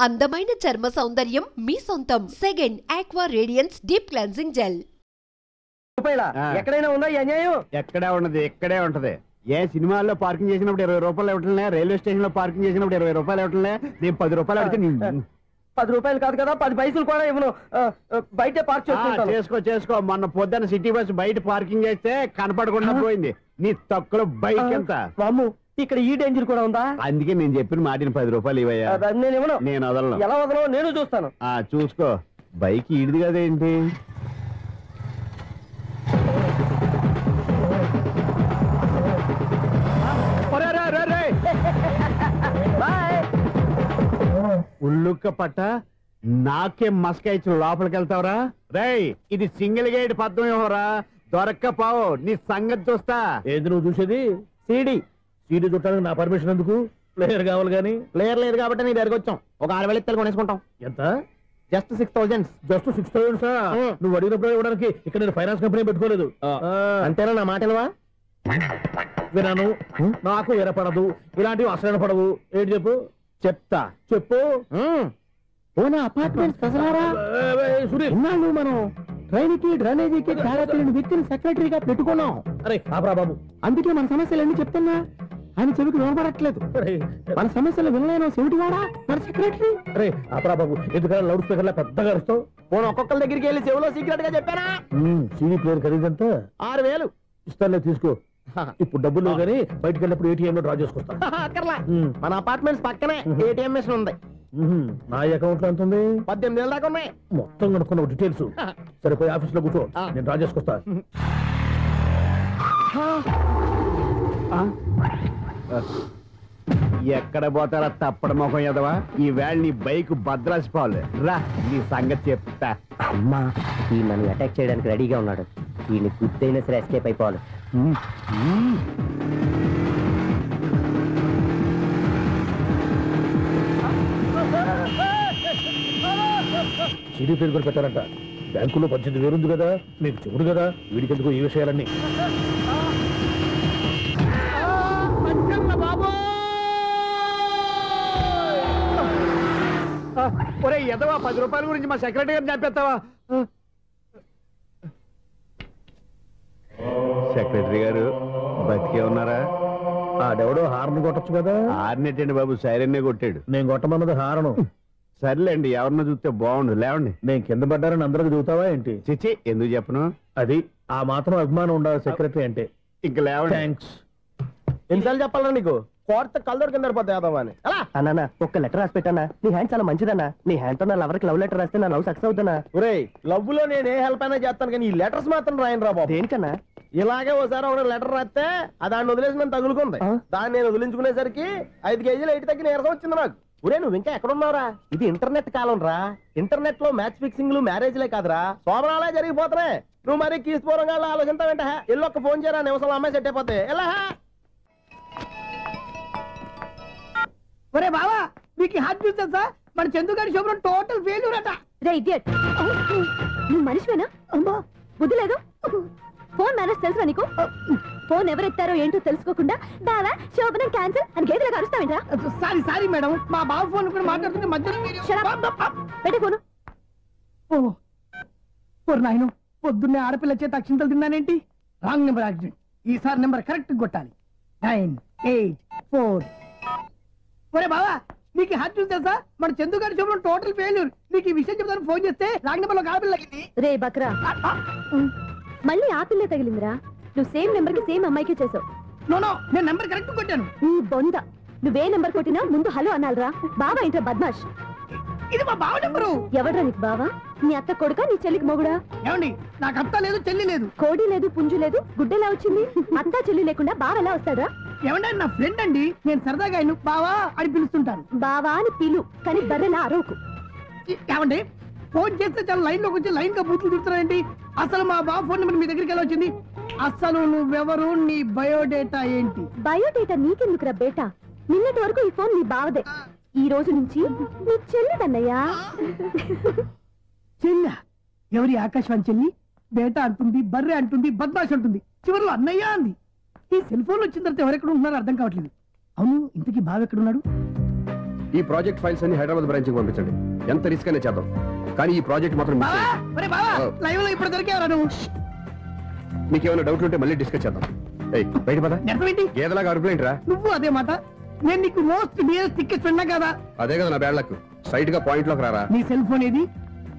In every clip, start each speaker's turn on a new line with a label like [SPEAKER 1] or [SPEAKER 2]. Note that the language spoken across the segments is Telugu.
[SPEAKER 1] అందమైన చర్మ సౌందర్యం మీ సొంతం. Second aqua radiance deep cleansing gel.
[SPEAKER 2] ఎక్కడైనా ఉందా అన్యాయం?
[SPEAKER 3] ఎక్కడే ఉన్నది, ఇక్కడే ఉంటది. ఏ సినిమాల్లో పార్కింగ్ చేసినప్పుడు 20 రూపాయలు ఇవ్వట్లే, రైల్వే స్టేషన్ లో పార్కింగ్ చేసినప్పుడు 20 రూపాయలు ఇవ్వట్లే, నేను 10 రూపాయలు అడిగితే
[SPEAKER 2] 10 రూపాయలు కాదు కదా, 10 పైసలు కూడా ఇవ్వను. బయట పార్క్
[SPEAKER 3] చేసుకో. మొన్న పొద్దున్న సిటీ బస్ బయట పార్కింగ్ చేస్తే కనపడకుండా పోయింది. నీ తక్కువ బైక్ ఎంత?
[SPEAKER 2] ఇక్కడ ఈ డేంజర్ కూడా ఉందా?
[SPEAKER 3] అందుకే నేను చెప్పిన మాటిని 10 రూపాయలు ఇవ్వయా.
[SPEAKER 2] నేను ఇవ్వను.
[SPEAKER 3] నేను వదలను.
[SPEAKER 2] ఎలా వదలను? నేను చూస్తాను.
[SPEAKER 3] చూసుకో. బైక్ ఈడిది కదేంటి? ఉల్లుక్క పట్ట నాకే మస్క ఇచ్చిన లోపలికి వెళ్తావరా? రేయ్, ఇది సింగిల్ గేట్ పద్మం ఇవ్వరా, దొరక్కపోవు నీ సంగతి చూస్తా.
[SPEAKER 4] ఏది నువ్వు చూసేది? సీడీ చుట్టానికి నా పర్మిషన్ ఎందుకు? ప్లేయర్ కావాలి గానీ.
[SPEAKER 3] ప్లేయర్ లేదు కాబట్టి నీ దగ్గరకు వచ్చాం. ఒక 6,000 ఇత్తలు కొనేసుకుంటాం.
[SPEAKER 4] ఎంత?
[SPEAKER 3] జస్ట్ 6,000.
[SPEAKER 4] జస్ట్ 6,000? నువ్వు అడిగినప్పుడు ఇవ్వడానికి ఇక్కడ నేను ఫైనాన్స్ కంపెనీ పెట్టుకోలేదు.
[SPEAKER 3] అంతేనా? నా మాటలవా?
[SPEAKER 4] వినాను, నాకు వినపడదు. ఇలాంటివి అసలు పడవు. ఏంటి చెప్పు?
[SPEAKER 3] చెప్తా.
[SPEAKER 4] చెప్పు.
[SPEAKER 3] అపార్ట్మెంట్
[SPEAKER 4] సునీల్, మనం ట్రైన్కి డ్రైనేజీకి తేడా తెలియని వ్యక్తిని సెక్రటరీగా పెట్టుకున్నాం. అరే ఆపరా బాబు,
[SPEAKER 3] అందుకే మన సమస్యలన్నీ చెప్తున్నా. ఆయన చెవికి వినపడట్లేదు. మన సమస్యలు వినలేను చెవిటివాడా మన సెక్రటరీ.
[SPEAKER 4] అరే ఆపరా బాబు, ఎందుకన్నా లౌడ్ స్పీకర్ లా పెద్దగా అరుస్తావు?
[SPEAKER 3] ఒక్కొక్కరి దగ్గరికి వెళ్ళి చెవిలో సీక్రెట్ గా చెప్పానా?
[SPEAKER 4] CD player ఖరీదంతా
[SPEAKER 3] 6,000.
[SPEAKER 4] ఇస్తానులే, తీసుకో. ఇప్పుడు డబ్బులు కానీ బయటకు వెళ్ళినప్పుడు ఏటీఎం లో డ్రా చేసుకొస్తా.
[SPEAKER 3] మన అపార్ట్మెంట్స్ పక్కనే ఏటీఎం మిషన్ ఉంది.
[SPEAKER 4] నా అకౌంట్ లో ఎంత ఉంది?
[SPEAKER 3] 18,000 దాకా ఉన్నాయి.
[SPEAKER 4] మొత్తం కనుక్కున్న డీటెయిల్స్. సరిపోయి ఆఫీస్ లో కూర్చో, నేను డ్రా చేసుకొస్తా.
[SPEAKER 3] ఎక్కడ పోతారా తప్పడ మొఖం ఎదవా? ఈ వేళ నీ బైక్ భద్రాసిపోవాలి. రా, నీ సంగతి చెప్తా.
[SPEAKER 2] అమ్మా, ఈ నన్ను అటాక్ చేయడానికి రెడీగా ఉన్నాడు. ఈయన గుద్దైనా సరే ఎస్కేప్ అయిపోవాలి.
[SPEAKER 4] సీడీ ప్లేయర్ కూడా పెట్టారంట. బ్యాంకులో 18,000 ఉంది కదా, మీకు చెబుడు కదా, వీడికి ఎందుకు ఈ విషయాలన్నీ?
[SPEAKER 3] ఒరే ఎదవా, 10 రూపాయల గురించి మా సెక్రటరీ గారిని చంపేస్తావా? సెక్రటరీ గారు బతికే ఉన్నారా?
[SPEAKER 4] ఆడెవడో హార్న్ కొట్టచ్చు కదా.
[SPEAKER 3] హార్నెట్టండి బాబు, సైరన్నే కొట్టాడు.
[SPEAKER 4] నేను కొట్టమన్నది హారను.
[SPEAKER 3] సర్లేండి, ఎవరినో చూస్తే బాగుండు. లేవండి.
[SPEAKER 4] నేను కింద పడ్డారని అందరికి చూతావా ఏంటి?
[SPEAKER 3] చిచ్చి, ఎందుకు చెప్పను?
[SPEAKER 4] అది ఆ మాత్రం అభిమానం ఉండాలి సెక్రటరీ అంటే.
[SPEAKER 3] ఇంక లేవండి.
[SPEAKER 4] థ్యాంక్స్.
[SPEAKER 3] ఎన్నిసార్లు చెప్పాలన్నా నీకు? కోర్త కళ్ళోడు కింద పోతాయి.
[SPEAKER 2] అన్నా, ఒక్క లెటర్ రాసి పెట్టానా? నీ హ్యాండ్ చాలా మంచిదన్నా. నీ హ్యాండ్ తో నా లవర్కి లవ్ లెటర్ రాస్తే నా లవ్ సక్సెస్ అవుతానా?
[SPEAKER 3] ఒరే, లవ్ లో నేను ఏ హెల్ప్ అయినా చేస్తాను, కానీ ఈ లెటర్స్ మాత్రం రాయను రా బాబు.
[SPEAKER 2] దేనికన్నా?
[SPEAKER 3] ఇలాగే ఒకసారి ఒక లెటర్ రాస్తే దాన్ని వదిలేసి నేను తగులుకుంది. దాన్ని నేను వదిలించుకునేసరికి 5 కేజీలు 8 తగ్గి నీరసం వచ్చింది నాకు. ఒరే, నువ్వు ఇంకా ఎక్కడున్నావురా? ఇది ఇంటర్నెట్ కాలం రా. ఇంటర్నెట్ లో మ్యాచ్ ఫిక్సింగ్లు, మ్యారేజ్లే కాదురా, సోమరాలే జరిగిపోతున్నాయి. నువ్వు మరి కీస్పూరంగా ఆలోచించావేంట? ఎల్లొక్క ఫోన్ చేయరా, నిమిషంలో అమ్మాయి సెట్ అయిపోతే. ఎలా?
[SPEAKER 5] ఒరే బావా, మీకు హాట్ న్యూస్ తెలుసా? మన చందుగారి శుభ్రం టోటల్ ఫెయిల్యూర్ అట.
[SPEAKER 6] రే ఇడియట్, నువ్వు మనిషివేనా? అమ్మా, బుద్ధి లేదు. ఫోన్ మేనేజ్ తెలుసా నీకు? ఫోన్ ఎవరెత్తారో ఏంటో తెలుసుకోకుండా బావా శోభనం క్యాన్సిల్ అని గేదెలకు అరుస్తావేంట్రా?
[SPEAKER 5] సారీ మేడం, మా బావ ఫోన్ కూడా మాట్లాడుతుంటే మధ్యలో
[SPEAKER 6] పెట్టే ఫోను.
[SPEAKER 5] ఓ నాయను, పొద్దున్నే ఆడపిల్ల చేత అక్షింతలు తిన్నానేంటి? Wrong number accident. ఈసారి నెంబర్ కరెక్ట్ కొట్టాలి. 984. ఒరే బావా, నీకు హాట్ న్యూస్ తెలుసా? మన చందుగారి శుభ్రం టోటల్ ఫెయిల్యూర్. నీకు ఈ విషయం చెప్తాను ఫోన్ చేస్తే రాంగ్ నెంబర్ లో ఆడపిల్ల తగ్గింది.
[SPEAKER 6] రే బక్రా, మళ్ళీ ఆ పిల్లే తగిలిందిరా. నువ్వు సేమ్ నెంబర్ కి సేమ్ అమ్మాయికే చేసావు.
[SPEAKER 5] నో, నేను నెంబర్ కరెక్ట్ కొట్టాను.
[SPEAKER 6] ఈ బొంద, నువ్వే నెంబర్ కొట్టినా ముందు హలో అనాలిరా. బావా ఇంట్లో బద్మాష్.
[SPEAKER 5] ఇది మా బావ నెంబరు.
[SPEAKER 6] ఎవడ్రా నీకు బావా? నీ అత్త కొడుకా, నీ చెల్లికి మొగుడా?
[SPEAKER 5] ఏమండి, నాకు అత్త లేదు, చెల్లి లేదు.
[SPEAKER 6] కోడి లేదు, పుంజు లేదు, గుడ్డెలా వచ్చింది? అత్త చెల్లి లేకుండా బావ ఎలా వస్తాడా?
[SPEAKER 5] ఏమంటే నా ఫ్రెండ్ అండి, నేను సరదాగా ఆయన బావా అని పిలుస్తుంటాను.
[SPEAKER 6] బావా అని పిలు, కానీ బర్రెలా అరవకు.
[SPEAKER 5] ఏమండి, ఫోన్ చేస్తే చాలా లైన్ లోకి వచ్చి లైన్ గా బూతులు తిడుతున్నాయండి. అసలు మా బావ ఫోన్ నెంబర్ మీ దగ్గరికి ఎలా వచ్చింది? అసలు నువ్వెవరు, నీ బయోడేటా ఏంటి?
[SPEAKER 6] బయోడేటా నీకెందుకురా బేటా? నిన్నటి వరకు ఈ ఫోన్ నీ బావదే. ఈ రోజు నుంచి నీ చెల్లిదన్నయ్యా.
[SPEAKER 5] చెల్ల? ఎవరి ఆకాశవాణి చెల్లి? బేటా అంటుంది, బర్రె అంటుంది, బద్మాష్ అంటుంది, చివరిలో అన్నయ్య అంది. ఈ సెల్ ఫోన్ వచ్చిన తర్వాత ఎవరెక్కడ ఉంటున్నారో అర్థం కావట్లేదు. అవును, ఇంతకీ బావ ఎక్కడున్నాడు?
[SPEAKER 7] ఈ ప్రాజెక్ట్ ఫైల్స్ అన్ని హైదరాబాద్ బ్రాంచ్ కి పంపించండి. ఎంత రిస్క్ అయినా చేద్దాం, కానీ ఈ ప్రాజెక్ట్ మాత్రం మిస్ చేయొద్దు.
[SPEAKER 5] లైవ్ లో ఇప్పుడు దొరికేవరా నువ్వు?
[SPEAKER 7] మీకేమైనా డౌట్లు ఉంటే మళ్ళీ డిస్కస్ చేద్దాం. బయట పద. గేదలాగా అరుపులేంట్రా?
[SPEAKER 5] నువ్వు అదే మాట. నేను నీకు మోస్ట్ డియరెస్ట్ టికెట్స్ విన్నా కదా.
[SPEAKER 7] అదే కదా నా బ్యాడ్ లక్. స్ట్రైట్ గా పాయింట్ లోకి రారా.
[SPEAKER 5] నీ సెల్ ఫోన్ ఏది?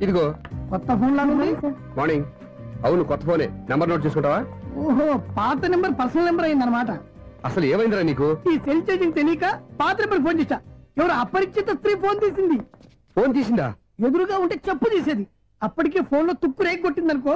[SPEAKER 7] ఇదిగో.
[SPEAKER 5] కొత్త ఫోన్ లాగా ఉంది.
[SPEAKER 7] మార్నింగ్. అవును కొత్త ఫోనే. నెంబర్ నోట్ చేసుకుంటావా?
[SPEAKER 5] ఓహో, పాత నెంబర్ పర్సనల్ నెంబర్ అయిందన్నమాట.
[SPEAKER 7] అసలు ఏమైందిరా నీకు?
[SPEAKER 5] ఈ సెల్ చేంజింగ్ తెలియక పాత నెంబర్ ఫోన్ చేశా. ఎవరు అపరిచిత స్త్రీ ఫోన్ తీసింది.
[SPEAKER 7] ఫోన్ తీసిందా?
[SPEAKER 5] ఎదురుగా ఉంటే చెప్పు తీసేది. అప్పటికే ఫోన్ లో తుక్కు రేగి కొట్టింది అనుకో.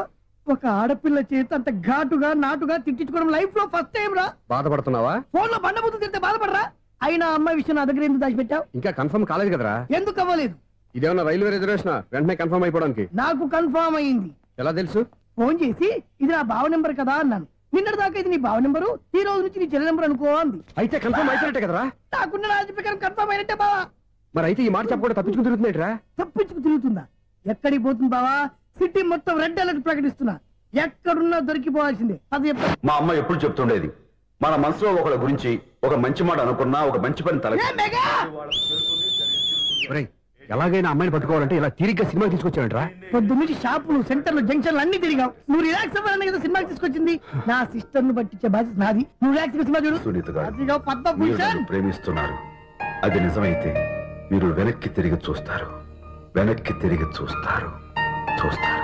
[SPEAKER 5] ఒక ఆడపిల్ల చేత అంత ఘాటుగా నాటుగా తిట్టించుకోవడం లైఫ్ లో ఫస్ట్ టైం రా.
[SPEAKER 7] బాధపడుతున్నావా?
[SPEAKER 5] ఫోన్ లో బండబుద్ధి తింటే బాధపడరా? అయినా అమ్మాయి విషయం నా దగ్గర ఎందుకు దాచిపెట్టావు?
[SPEAKER 7] ఇంకా కన్ఫర్మ్ కాలేదు కదరా.
[SPEAKER 5] ఎందుకు అవ్వలేదు?
[SPEAKER 7] ఇదేమన్నా రైల్వే రిజర్వేషన్? వెంటనే కన్ఫర్మ్ అయిపోవడానికి.
[SPEAKER 5] నాకు కన్ఫర్మ్ అయింది.
[SPEAKER 7] ఎలా తెలుసు?
[SPEAKER 5] ఫోన్ చేసి ఇది నా బావ నెంబర్ కదా అన్నాను. నిన్నటి దాకా ఇది నీ బావ నెంబరు, ఈ రోజు నుంచి నీ చెల్లి నెంబర్ అనుకో అంది.
[SPEAKER 7] అయితే కన్ఫర్మ్ అయిపోయినట్టే కదరా?
[SPEAKER 5] నాకున్న రాజు ప్రకారం కన్ఫర్మ్ అయినట్టే బావా.
[SPEAKER 7] మరి అయితే ఈ మాట చెప్పకుండా తప్పించుకుని తిరుగుతున్నట్రా?
[SPEAKER 5] తప్పించుకు తిరుగుతుందా? ఎక్కడికి పోతుంది బావా? సిటీ మొత్తం రెడ్ అలర్ట్ ప్రకటిస్తున్నా. ఎక్కడున్నా దొరికిపోవాల్సిందే. అది
[SPEAKER 8] మా అమ్మ ఎప్పుడు చెప్తుండేది, మన మనసులో ఒకళ్ళ గురించి ఒక మంచి మాట అనుకున్నా ఒక మంచి పని తల.
[SPEAKER 7] ఎలాగైనా అమ్మాయిని పట్టుకోవాలంటే ఇలా తిరిగ్గా సినిమా తీసుకొచ్చాడంట్రా?
[SPEAKER 5] పొద్దు నుంచి షాపులు, సెంటర్లు, జంక్షన్లు అన్ని తిరిగావు. నువ్వు రిలాక్స్ అవ్వాలని కదా సినిమాకి తీసుకొచ్చింది. నా సిస్టర్ ను పట్టించే బాధ్యత నాది. నువ్వు రిలాక్స్ సినిమా చూడు.
[SPEAKER 8] సునీత గారు,
[SPEAKER 5] అదిగో
[SPEAKER 8] మీరు నన్ను ప్రేమిస్తున్నారు. అది నిజమైతే మీరు వెనక్కి తిరిగి చూస్తారు, వెనక్కి తిరిగి చూస్తారు, చూస్తారు.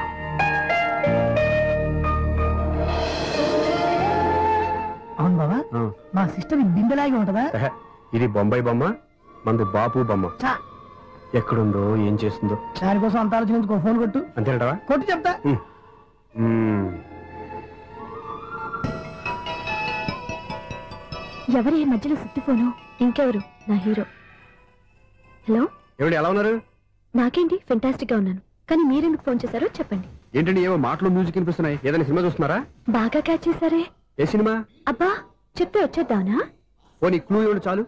[SPEAKER 5] అవును బాబా, మా సిస్టర్ బిందెలాగే ఉంటదా?
[SPEAKER 7] ఇది బొంబాయి బొమ్మ, మంది బాపు బొమ్మ. ఎక్కడుందో ఏం చేస్తుందో
[SPEAKER 5] దానికోసం అంత ఆలోచన. ఫోన్ కొట్టు.
[SPEAKER 7] అంతేనటవా?
[SPEAKER 5] కొట్టు చెప్తా.
[SPEAKER 6] ఎవరు ఈ మధ్యలో సుత్తి ఫోను? ఇంకెవరు? నా హీరో. హలో,
[SPEAKER 7] ఎవరు ఎలా ఉన్నారు?
[SPEAKER 6] నాకేంటి ఫెంటాస్టిక్ గా ఉన్నాను, కానీ మీరెందుకు ఫోన్ చేశారో చెప్పండి.
[SPEAKER 7] ఏంటండి ఏవో మాటలు మ్యూజిక్ వినిపిస్తున్నాయి? ఏదైనా సినిమా చూస్తున్నారా?
[SPEAKER 6] బాగా క్యాచ్ చేశారే.
[SPEAKER 7] ఏ సినిమా?
[SPEAKER 6] అబ్బా చెప్తే వచ్చేద్దానా?
[SPEAKER 7] ఓ నీ క్లూ ఇవ్వండి చాలు.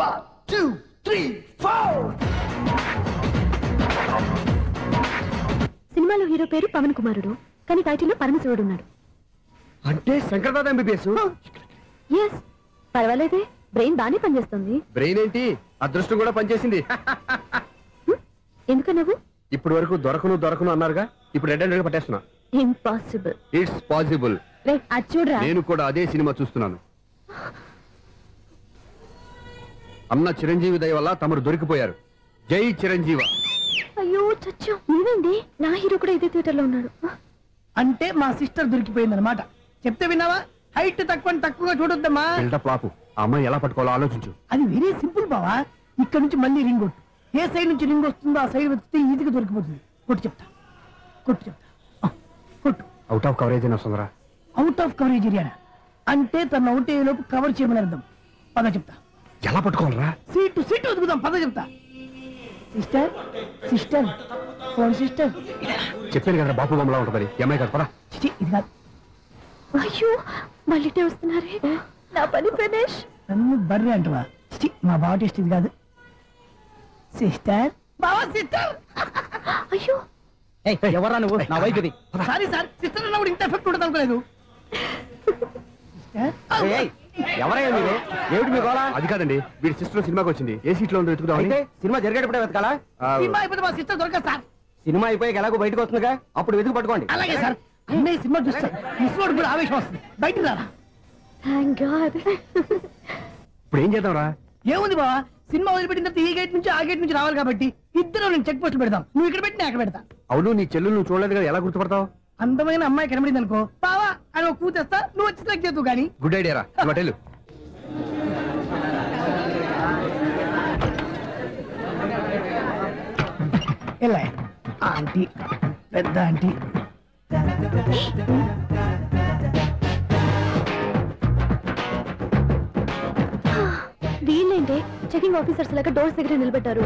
[SPEAKER 5] 1 2 3 4.
[SPEAKER 6] సినిమాలో హీరో పేరు పవన్ కుమారుడు, కానీ టైటిల్లో పరమశివుడు ఉన్నాడు.
[SPEAKER 7] అంటే శంకర్దాద ఎంబీబీఎస్.
[SPEAKER 6] ఎస్, పర్వాలేదే, బ్రెయిన్ బానే పనిచేస్తుంది.
[SPEAKER 7] బ్రెయిన్ ఏంటి, అదృష్టం కూడా పనిచేసింది.
[SPEAKER 6] ఎందుకన్నావు?
[SPEAKER 7] ఇప్పుడు వరకు దొరకను అన్నారుగా, ఇప్పుడు రెడ్ హ్యాండెడ్ గా పట్టేస్తున్నా.
[SPEAKER 6] ఇంపాసిబుల్.
[SPEAKER 7] It's possible.
[SPEAKER 6] అది చూడరా.
[SPEAKER 7] నేను కూడా అదే సినిమా చూస్తున్నాను. అన్న చిరంజీవి దయ వల్ల తమరు దొరికిపోయారు. జై చిరంజీవ.
[SPEAKER 6] అయ్యో చచ్చా, నీవేంది? నా హీరో కూడా ఇదే థియేటర్ లో ఉన్నాడు.
[SPEAKER 5] అంటే మా సిస్టర్ దొరికిపోయింది అనమాట. చెప్తే విన్నావా? హైట్ తక్కువగా చూడొద్దమ్మా.
[SPEAKER 7] పాపు, ఆ అమ్మాయి ఎలా పట్టుకోవాలో ఆలోచించు.
[SPEAKER 5] అది వెరీ సింపుల్ బావా. ఇక్కడ నుంచి మళ్ళీ రింగ్ కొట్టు. ఏ సైడ్ నుంచి రింగ్ వస్తుందో ఆ సైడ్ వస్తే ఈజీగా దొరికిపోతుంది. కొట్టు చెప్తా. కొట్టు.
[SPEAKER 7] అవుట్ ఆఫ్ కవరేజ్ అని వస్తుందిరా.
[SPEAKER 5] అవుట్ ఆఫ్ కవరేజ్ ఏరియా అంటే తన అవుట్ అయ్యే లోపు కవర్ చేయమని అర్థం. పద చెప్తా.
[SPEAKER 7] ఎలా పట్టుకోవాలరా?
[SPEAKER 5] సీటు వెతుకుదాం. పద చెప్తా. Sister phone sister.
[SPEAKER 7] చెప్పాను కదా బాపు బొమ్మలా ఉంటుంది. అమ్మాయి కాదు పదా.
[SPEAKER 5] ఇది కాదు.
[SPEAKER 6] అయ్యో మళ్ళీ వస్తున్నారే. నా పని ఫినిష్.
[SPEAKER 5] నన్ను బర్రె అంటవా? మా బావ టేస్ట్ ఇది కాదు. సిస్టర్. బావా సిస్టర్.
[SPEAKER 6] అయ్యో
[SPEAKER 2] ఎవరా నువ్వు? నా వైఫ్ ఇది.
[SPEAKER 5] సారీ సార్, సిస్టర్ అన్నప్పుడు ఇంత ఎఫెక్ట్ ఉండదు అనుకోలేదు.
[SPEAKER 2] ఎవరైనా మీరు? ఏమిటి మీ గోళ?
[SPEAKER 7] అది కాదండి, వీడి సిస్టర్ సినిమాకి వచ్చింది. ఏ సీట్ లో ఉందో వెతుకుదాం.
[SPEAKER 2] అయితే సినిమా జరిగేటప్పుడే వెతకాలా?
[SPEAKER 5] సినిమా అయిపోతే మా సిస్టర్ దొరకదు సార్.
[SPEAKER 2] సినిమా అయిపోయాక ఎలాగో బయటకు వస్తుందిగా, అప్పుడు వెతుకు పట్టుకోండి.
[SPEAKER 5] అలాగే సార్. అన్నయ్య సినిమా చూస్తారు, మిస్వాడు కూడా ఆవేశం వస్తుంది. బయట రారా.
[SPEAKER 6] Thank God.
[SPEAKER 7] ఇప్పుడు ఏం చేద్దాం రా?
[SPEAKER 5] ఏముంది బావా, సినిమా వదిలిపెట్టిన తర్వాత ఈ గేట్ నుంచి ఆ గేట్ నుంచి రావాలి కాబట్టి ఇద్దరు నేను చెక్ పోస్ట్ పెడతాం. నువ్వు ఇక్కడ పెట్టి నేను అక్కడ పెడతా.
[SPEAKER 7] అవును, నీ చెల్లు నువ్వు చూడలేదు కదా, ఎలా గుర్తుపడతావు?
[SPEAKER 5] అందమైన అమ్మాయి కనబడింది అనుకో, బావా అని ఒక కూతేస్తా, నువ్వు వచ్చి సెలెక్ట్ చేద్దు. కానీ
[SPEAKER 7] గుడ్ ఐడియా రా. హోటల్
[SPEAKER 5] ఎలా ఆంటీ, పెద్ద ఆంటీ.
[SPEAKER 6] వీళ్ళేంటే చెకింగ్ ఆఫీసర్స్ లాగా డోర్స్ దగ్గర నిలబెట్టారు.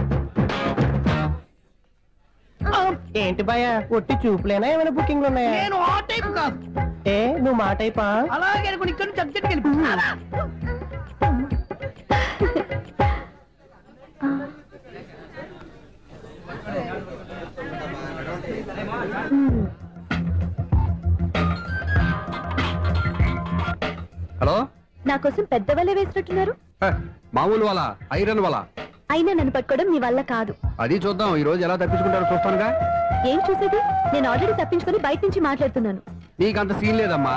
[SPEAKER 2] ఏంటి భయ, ఒట్టి చూపులేనా ఏమైనా బుకింగ్లు ఉన్నాయా?
[SPEAKER 5] నేను ఆ టైప్ కాదు.
[SPEAKER 2] నువ్వు మా టైపా?
[SPEAKER 5] అలాగే అనుకుని ఇక్కడ నుంచి అర్జెంట్కి వెళ్ళిపో.
[SPEAKER 7] హలో,
[SPEAKER 6] నా కోసం పెద్ద వలే వేసినట్టున్నారు.
[SPEAKER 7] మామూలు వాళ్ళ, ఐరన్ వాళ్ళ.
[SPEAKER 6] అయినా నన్ను పట్టుకోవడం మీ వల్ల కాదు.
[SPEAKER 7] అది చూద్దాం, ఈ రోజు ఎలా తప్పించుకుంటారో చూస్తానుగా.
[SPEAKER 6] ఏం చూసేది? నేను ఆల్రెడీ తప్పించుకొని బయట నుంచి మాట్లాడుతున్నాను.
[SPEAKER 7] నీకంత సీన్ లేదమ్మా.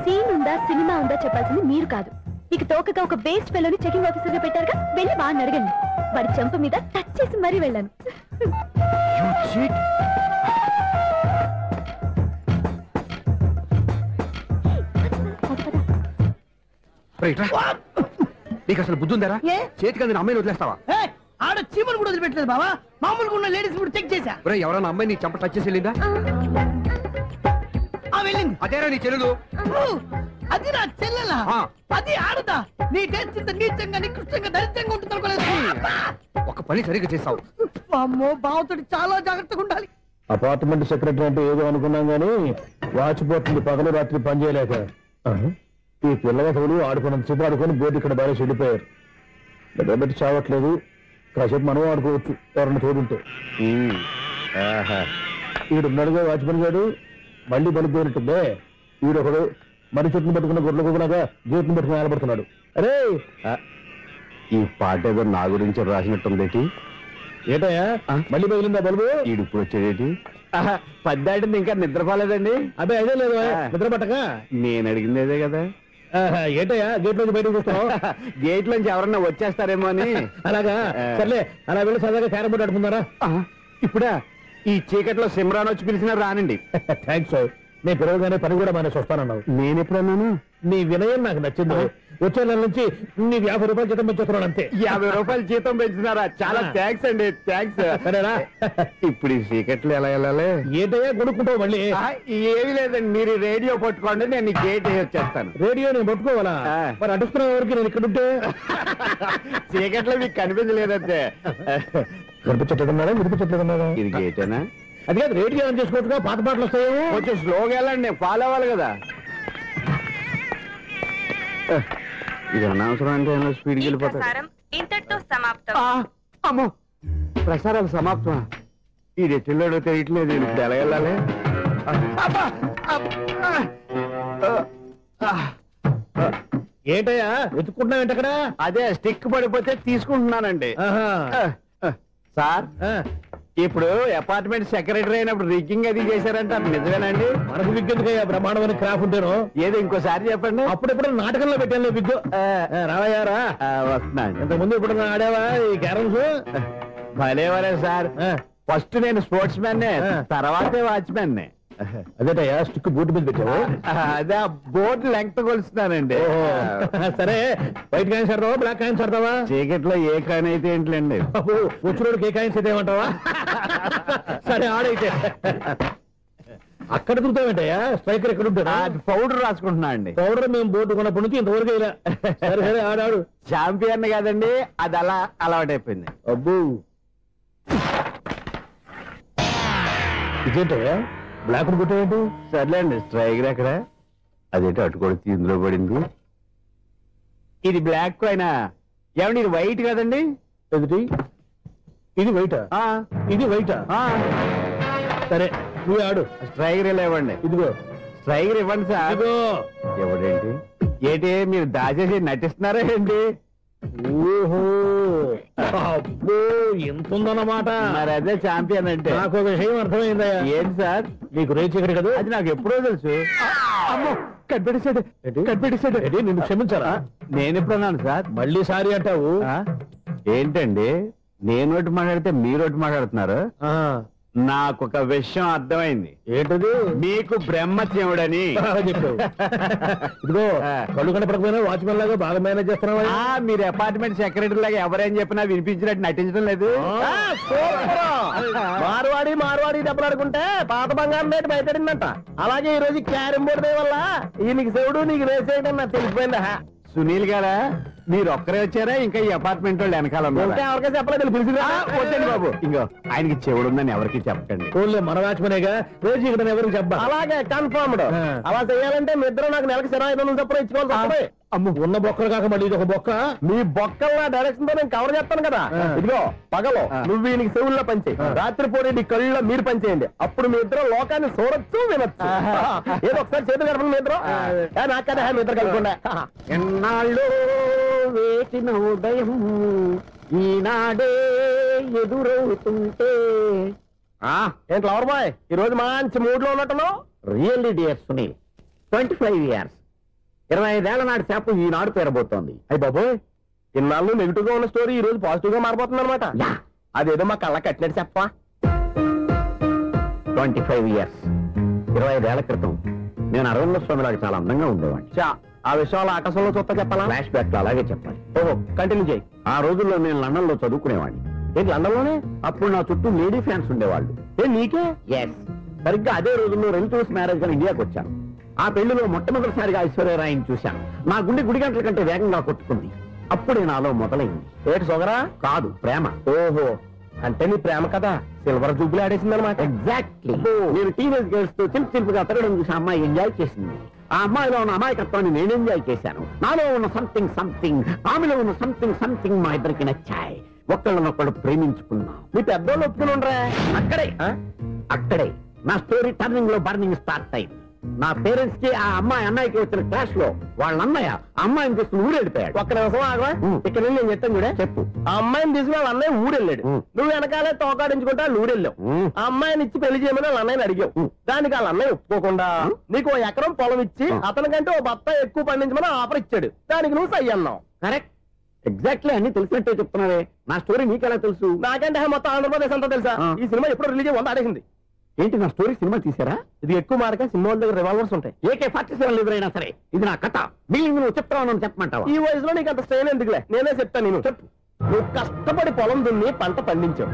[SPEAKER 6] సీన్ ఉందా సినిమా ఉందా చెప్పాల్సింది మీరు కాదు. మీకు తోకగా ఒక బేస్ట్ ఫెలోని చెకింగ్ ఆఫీసర్ గా పెట్టారుగా, వెళ్ళి వాడిని అడగండి. వాడి చెంప మీద టచ్ చేసి మరీ వెళ్ళాను.
[SPEAKER 7] నీకు అసలు బుద్ధి ఉందారా? చేతికి అందిన అమ్మాయిని వదిలేస్తావా?
[SPEAKER 5] ఆడ చీమలు కూడా వదిలిపెట్టలేదు బావా. మామూలుగా ఉన్న లేడీస్ కూడా చెక్ చేశా.
[SPEAKER 7] ఎవరైనా అమ్మాయి నీ చెంప టచ్ చేసి వెళ్ళిందా?
[SPEAKER 5] వెళ్ళింది.
[SPEAKER 7] అదేరా నీ చెల్లెలు?
[SPEAKER 5] అది నా చెల్లెలా? అది ఆడదా? నీ టేస్ట్ ఇంత నీచంగా నికృష్టంగా దరిద్రంగా ఉంటుంది అనుకోలేదు.
[SPEAKER 7] ఒక పని సరిగ్గా చేస్తావు.
[SPEAKER 5] అమ్మో, బావతోటి చాలా జాగ్రత్తగా ఉండాలి.
[SPEAKER 4] అపార్ట్మెంట్ సెక్రటరీ అంటే ఏదో అనుకున్నాం గానీ వాచిపోతుంది పగలు రాత్రి పని చేయలేక. ఈ పిల్లగతులు ఆడుకున్నంత సేపు ఆడుకొని బోర్డు ఇక్కడ బాగా చెడిపోయారు. నిద్రబెట్టి చావట్లేదు. కాసేపు మనం ఆడుకోవచ్చు ఎవరన్నా తోడుంటే. ఈడున్నాడుగా వాచ్మెన్ గారు, మళ్ళీ బలికి పోయినట్టుందే. ఈడొకడు మరి చెట్టును పట్టుకున్న గొర్రెలు కులాగా గేట్ను పట్టుకుని నిలబడుతున్నాడు. అరే,
[SPEAKER 7] ఈ పాట ఏదో నా గురించి రాసినట్టుంది.
[SPEAKER 4] ఏటయ్యా మళ్ళీ పగిలిందా బల్బు?
[SPEAKER 7] ఈడు ఇప్పుడు వచ్చేదేటి? పద్దాటింది ఇంకా నిద్రపోలేదండి.
[SPEAKER 4] అదే అదే లేదు నిద్ర పట్టక.
[SPEAKER 7] నేను అడిగింది అదే కదా.
[SPEAKER 4] ఏటయ్యా గేట్ నుంచి బయటకు చూస్తావు?
[SPEAKER 7] గేట్ లోంచి ఎవరన్నా వచ్చేస్తారేమో అని.
[SPEAKER 4] అలాగా, సర్లే అలా వెళ్ళి సరదాగా క్యారం బోర్డు ఆడుకుందారా?
[SPEAKER 7] ఇప్పుడా? ఈ చీకట్లో సిమ్రాన్ వచ్చి పిలిచినా రానండి.
[SPEAKER 4] థ్యాంక్స్. నేను పిలవగానే పని కూడా మానేసి వస్తానన్నావు.
[SPEAKER 7] నేను ఎప్పుడన్నాను?
[SPEAKER 4] నీ వినయం నాకు నచ్చింది. వచ్చే నెల నుంచి నీకు 50 రూపాయలు జీతం పెంచుతున్నాను అంతే.
[SPEAKER 7] 50 రూపాయలు జీతం పెంచుతున్నారా? చాలా థ్యాంక్స్ అండి. థ్యాంక్స్.
[SPEAKER 4] సరేనా?
[SPEAKER 7] ఇప్పుడు ఈ చీకట్లు ఎలా వెళ్ళాలి?
[SPEAKER 4] ఏంటయ్యా కొనుక్కుంటావు మళ్ళీ?
[SPEAKER 7] ఏమీ లేదండి, మీరు రేడియో పట్టుకోండి, నేను గేట్ వచ్చేస్తాను.
[SPEAKER 4] రేడియో నేను పట్టుకోవాలా? మరి అడుస్తున్న వరకు నేను ఇక్కడ ఉంటే
[SPEAKER 7] చీకట్లో మీకు కనిపించలేదంటే.
[SPEAKER 4] కనిపించట్లేదన్నారా వినిపించట్లేదన్నారా?
[SPEAKER 7] ఇది గేటేనా?
[SPEAKER 4] అది కాదు, రేడియో ఆన్ చేసుకోవచ్చుగా, పాత పాటలు వస్తాయేమో.
[SPEAKER 7] కొంచెం స్లోగా వెళ్ళండి, నేను ఫాలో అవ్వాలి కదా. ఇది అనవసరం అంటే స్పీడ్కి వెళ్ళిపోతాడు.
[SPEAKER 9] ఇంతటితో సమాప్తం.
[SPEAKER 7] అమ్మో, ప్రసారాలు సమాప్తం. ఇది ఎట్టిల్లాడో తెలియట్లేదు. ఇప్పుడు ఎలా వెళ్ళాలి?
[SPEAKER 4] ఏంటయ్యా వెతుక్కుంటున్నావు ఏంటి అక్కడ?
[SPEAKER 7] అదే స్టిక్ పడిపోతే తీసుకుంటున్నానండి. సార్, ఇప్పుడు అపార్ట్మెంట్ సెక్రటరీ అయినప్పుడు రిగ్గింగ్ అది చేశారంటే అది నిజమేనండి?
[SPEAKER 4] మనకు విగ్గెందుకయ్యా, బ్రహ్మాండమైన క్రాఫ్ ఉంటాను.
[SPEAKER 7] ఏదో ఇంకోసారి చెప్పండి.
[SPEAKER 4] అప్పుడెప్పుడు నాటకంలో పెట్టాను విగ్గు. రావయ్యారా?
[SPEAKER 7] వస్తున్నాను.
[SPEAKER 4] ఇంతకుముందు ఇప్పుడు ఆడావా ఈ క్యారమ్స్?
[SPEAKER 7] భలేవరే సార్. ఫస్ట్ నేను స్పోర్ట్స్ మ్యాన్, తర్వాతే వాచ్మెన్.
[SPEAKER 4] అదేటయ్యా స్టిక్ బూట్ మీద పెట్టావు?
[SPEAKER 7] అదే బోర్డు లెంగ్త్ కొలుస్తున్నానండి.
[SPEAKER 4] సరే, వైట్ కాయిన్స్ ఆడతావా బ్లాక్ కాయిన్స్ ఆడతావా?
[SPEAKER 7] చీకట్లో ఏ కాయిన్ అయితే ఏంటండి?
[SPEAKER 4] వచ్చినోడికి ఏ కాయిన్స్ అయితే ఏమంటావా? సరే ఆడైతే. అక్కడ దిగుతావేంటయ్యా? స్ట్రైకర్ ఎక్కడ ఉంటాడా?
[SPEAKER 7] పౌడర్ రాసుకుంటున్నా అండి.
[SPEAKER 4] పౌడర్ మేము బోర్డు కొన్నప్పటి నుంచి ఇంతవరకు ఇలా. సరే సరే ఆడాడు.
[SPEAKER 7] ఛాంపియన్ కాదండి, అది అలా అలవాటైపోయింది.
[SPEAKER 4] అబ్బు, ఇదేంటయ్యా బ్లాక్ కొట్టావేంటి?
[SPEAKER 7] సర్లేండి, స్ట్రైకర్ ఎక్కడ? అదేంటి అటుకొడితే ఇందులో పడింది. ఇది బ్లాక్ కాయినా? ఏమండి ఇది వైట్ కదండి?
[SPEAKER 4] ఎదుటి ఇది వైటా? ఇది వైటా? సరే నువ్వు ఆడు.
[SPEAKER 7] స్ట్రైకర్ ఇలా ఇవ్వండి.
[SPEAKER 4] ఇదిగో
[SPEAKER 7] స్ట్రైకర్ ఇవ్వండి సార్.
[SPEAKER 4] ఇదిగో.
[SPEAKER 7] ఎవడేంటి ఏంటి మీరు దాచేసి నటిస్తున్నారా ఏంటి?
[SPEAKER 4] ఓహో, అబ్బో ఎంత ఉందన్నమాట.
[SPEAKER 7] మరి అదే ఛాంపియన్ అంటే.
[SPEAKER 4] నాకు ఒక విషయం అర్థమైందయ్యా.
[SPEAKER 7] ఏంటి సార్?
[SPEAKER 4] నీకు రేచి ఇక్కడ కదా?
[SPEAKER 7] అది నాకు ఎప్పుడో తెలుసు. అమ్మో, కనిపెట్టేశాడు కనిపెట్టేశాడు.
[SPEAKER 4] నిన్ను క్షమించారా?
[SPEAKER 7] నేను ఎప్పుడన్నాను సార్?
[SPEAKER 4] మళ్ళీ సారీ అంటావు?
[SPEAKER 7] ఏంటండి నేను ఒకటి మాట్లాడితే మీరు ఒకటి మాట్లాడుతున్నారు? నాకు ఒక విషయం అర్థమైంది.
[SPEAKER 4] ఏంటది?
[SPEAKER 7] మీకు బ్రహ్మత్యముడని
[SPEAKER 4] చెప్పావు. ఇదిగో కళ్ళు కనపడకపోయినా వాచ్మెన్ లాగా బాగా మేనేజ్ చేస్తున్నావా?
[SPEAKER 7] మీరు అపార్ట్మెంట్ సెక్రటరీ లాగా ఎవరేం చెప్పినా వినిపించినట్టు నటించడం లేదు.
[SPEAKER 3] మార్వాడి దెబ్బలాడుకుంటే పాత బంగారం రేటు బయటడిందంట. అలాగే ఈ రోజు క్యారం బోర్డు వల్ల ఈయనకి శివుడు నీకు రేసేయడం నాకు తెలిసిపోయిందా?
[SPEAKER 7] సునీల్ గారా, మీరు ఒక్కరే వచ్చారా ఇంకా ఈ అపార్ట్మెంట్ వాళ్ళు వెనకాల
[SPEAKER 3] ఎవరికైనా చెప్పలేదు, పిలిచిందా?
[SPEAKER 7] వద్దండి బాబు, ఇంకో ఆయనకి చెవుడుందని ఎవరికి చెప్పకండి.
[SPEAKER 4] ఓన్లీ మన వాచ్మనేగా, రోజు ఇక్కడ ఎవరికి చెప్పా.
[SPEAKER 3] అలాగే కన్ఫర్మ్డ్. అలా చేయాలంటే మీ ఇద్దరు నాకు నెలకు 500 చొప్పున ఇచ్చుకోవాలి.
[SPEAKER 4] అమ్మ, ఉన్న బొక్కలు కాక మళ్ళీ ఇది ఒక బొక్క.
[SPEAKER 3] మీ బొక్కల డైరెక్షన్ తో నేను కవర్ చేస్తాను కదా. ఇదిగో పగలో నువ్వు ఈయనకి చెవుల్లో పనిచేయి, రాత్రిపూట నీ కళ్ళలో మీరు పనిచేయండి. అప్పుడు మీ ఇద్దరు లోకాన్ని చూడొచ్చు వినొచ్చు. ఏదో ఒకసారి చేతులు గడపండి మీ ఇద్దరు. నాకు కదా మీ ఇద్దరు కలుపుకుండా.
[SPEAKER 7] ఎన్నాళ్ళు వేసిన ఉదయం ఈనాడే ఎదురవుతుంటే
[SPEAKER 3] ఏంటి లవర్ బాయ్ ఈ రోజు మంచి మూడ్ లో ఉన్నట్టున్నావు?
[SPEAKER 7] రియల్లీ డియర్ సునీల్ 25 years 25 ఏళ్ల నాటి చేప ఈనాడు పేరబోతోంది.
[SPEAKER 3] అయ్యి బాబోయ్, ఇన్నాళ్ళు నెగిటివ్ గా ఉన్న స్టోరీ ఈ రోజు పాజిటివ్ గా మారిపోతుంది అనమాట. అదేదో మా కళ్ళ కట్టినట్టు చెప్పా.
[SPEAKER 7] 25 years 25 ఏళ్ల క్రితం నేను అరవింద స్వామిలాగా చాలా అందంగా ఉండేవాడిని.
[SPEAKER 3] చా, ఆ విషయాలు ఆకాశంలో చూస్తా చెప్పాలా?
[SPEAKER 7] ఫ్లాష్ బ్యాక్ లో అలాగే చెప్పాలి.
[SPEAKER 3] ఓహో, కంటిన్యూ చేయి.
[SPEAKER 7] ఆ రోజుల్లో నేను లండన్ లో చదువుకునేవాడిని.
[SPEAKER 3] ఏంటి లండన్ లోనే?
[SPEAKER 7] అప్పుడు నా చుట్టూ లేడీ ఫ్యాన్స్ ఉండేవాళ్ళు.
[SPEAKER 3] నీకే?
[SPEAKER 7] ఎస్, సరిగ్గా అదే రోజుల్లో రిలేటివ్స్ మ్యారేజ్ గా ఇండియాకి వచ్చాను. ఆ పెళ్లిలో మొట్టమొదటిసారిగా ఐశ్వర్యరాయని చూశాను. నా గుండె గుడి గంటల కంటే వేగంగా కొట్టుకుంది. అప్పుడే నాలో మొదలైంది.
[SPEAKER 3] ఏటి సొగరా?
[SPEAKER 7] కాదు, ప్రేమ.
[SPEAKER 3] ఓహో, అంటే నీ ప్రేమ కదా సిల్వర్ జూబ్లీ ఆడేసింది అనమాట.
[SPEAKER 7] ఎగ్జాక్ట్లీ. నేను టీనేజ్ గర్ల్స్ తో చిలిపి చిలిపిగా తిరగడం చూసి అమ్మాయి ఎంజాయ్ చేసింది. ఆ అమ్మాయిలో ఉన్న అమాయకత్వాన్ని నేను ఎంజాయ్ చేశాను. నాలో ఉన్న సంథింగ్ ఆమెలో ఉన్న సంథింగ్ మా ఇద్దరికి నచ్చాయి. ఒక్కళ్ళనొక్కడు ప్రేమించుకున్నాం.
[SPEAKER 3] మీ పెద్దోళ్ళు ఒప్పుకుని ఉండరా?
[SPEAKER 7] అక్కడే నా స్టోరీ టర్నింగ్ లో బర్నింగ్ స్టార్ట్ అయింది. నా పేరెంట్స్ కి ఆ అమ్మాయి అన్నయ్యకి వచ్చిన క్లాష్ లో వాళ్ళ అన్నయ్య ఆ అమ్మాయిని తీసుకుని ఊరెళ్ళిపోయాడు.
[SPEAKER 3] ఒక్క నిమిషం ఆగవా? ఇక్కడ నేను చెప్తాను కూడా
[SPEAKER 7] చెప్పు.
[SPEAKER 3] ఆ అమ్మాయిని తీసుకుని వాళ్ళ అన్నయ్య ఊరెళ్ళాడు. నువ్వు వెనకాలే తోకాడించుకుంటా ఊరెళ్ళావు. ఆ అమ్మాయిని ఇచ్చి పెళ్లి చేయమని వాళ్ళ అన్నయ్యని అడిగావు. దానికి వాళ్ళ అన్నయ్య ఒప్పుకోకుండా నీకు 1 ఎకరం పొలం ఇచ్చి అతనికంటే 1 బత్త ఎక్కువ పండించమని ఆఫర్ ఇచ్చాడు. దానికి నువ్వు సై అన్నావు.
[SPEAKER 7] కరెక్ట్, ఎగ్జాక్ట్లీ అన్ని తెలిసినట్టే చెప్తున్నావే. నా స్టోరీ నీకెలా తెలుసు?
[SPEAKER 3] నాకంటే మొత్తం ఆంధ్రప్రదేశ్ అంతా తెలుసా? ఈ సినిమా ఎప్పుడు రిలీజ్ 100 ఆడేసింది.
[SPEAKER 7] ఏంటి, నా స్టోరీ సినిమా తీసారా?
[SPEAKER 3] ఇది ఎక్కువ మార్క సినిమా వాళ్ళ దగ్గర రివాల్వర్స్ ఉంటాయి.
[SPEAKER 7] AK-47 ఎదురైనా సరే ఇది నా కథ. బిల్లింగ్ నువ్వు చెప్తావు చెప్పమంటావా?
[SPEAKER 3] ఈ వయసులో నీకు అంత స్ట్రెయిన్ ఎందుకులే, నేనే చెప్తాను. నేను చెప్పు. నువ్వు కష్టపడి పొలం దున్ని పంట పండించావు.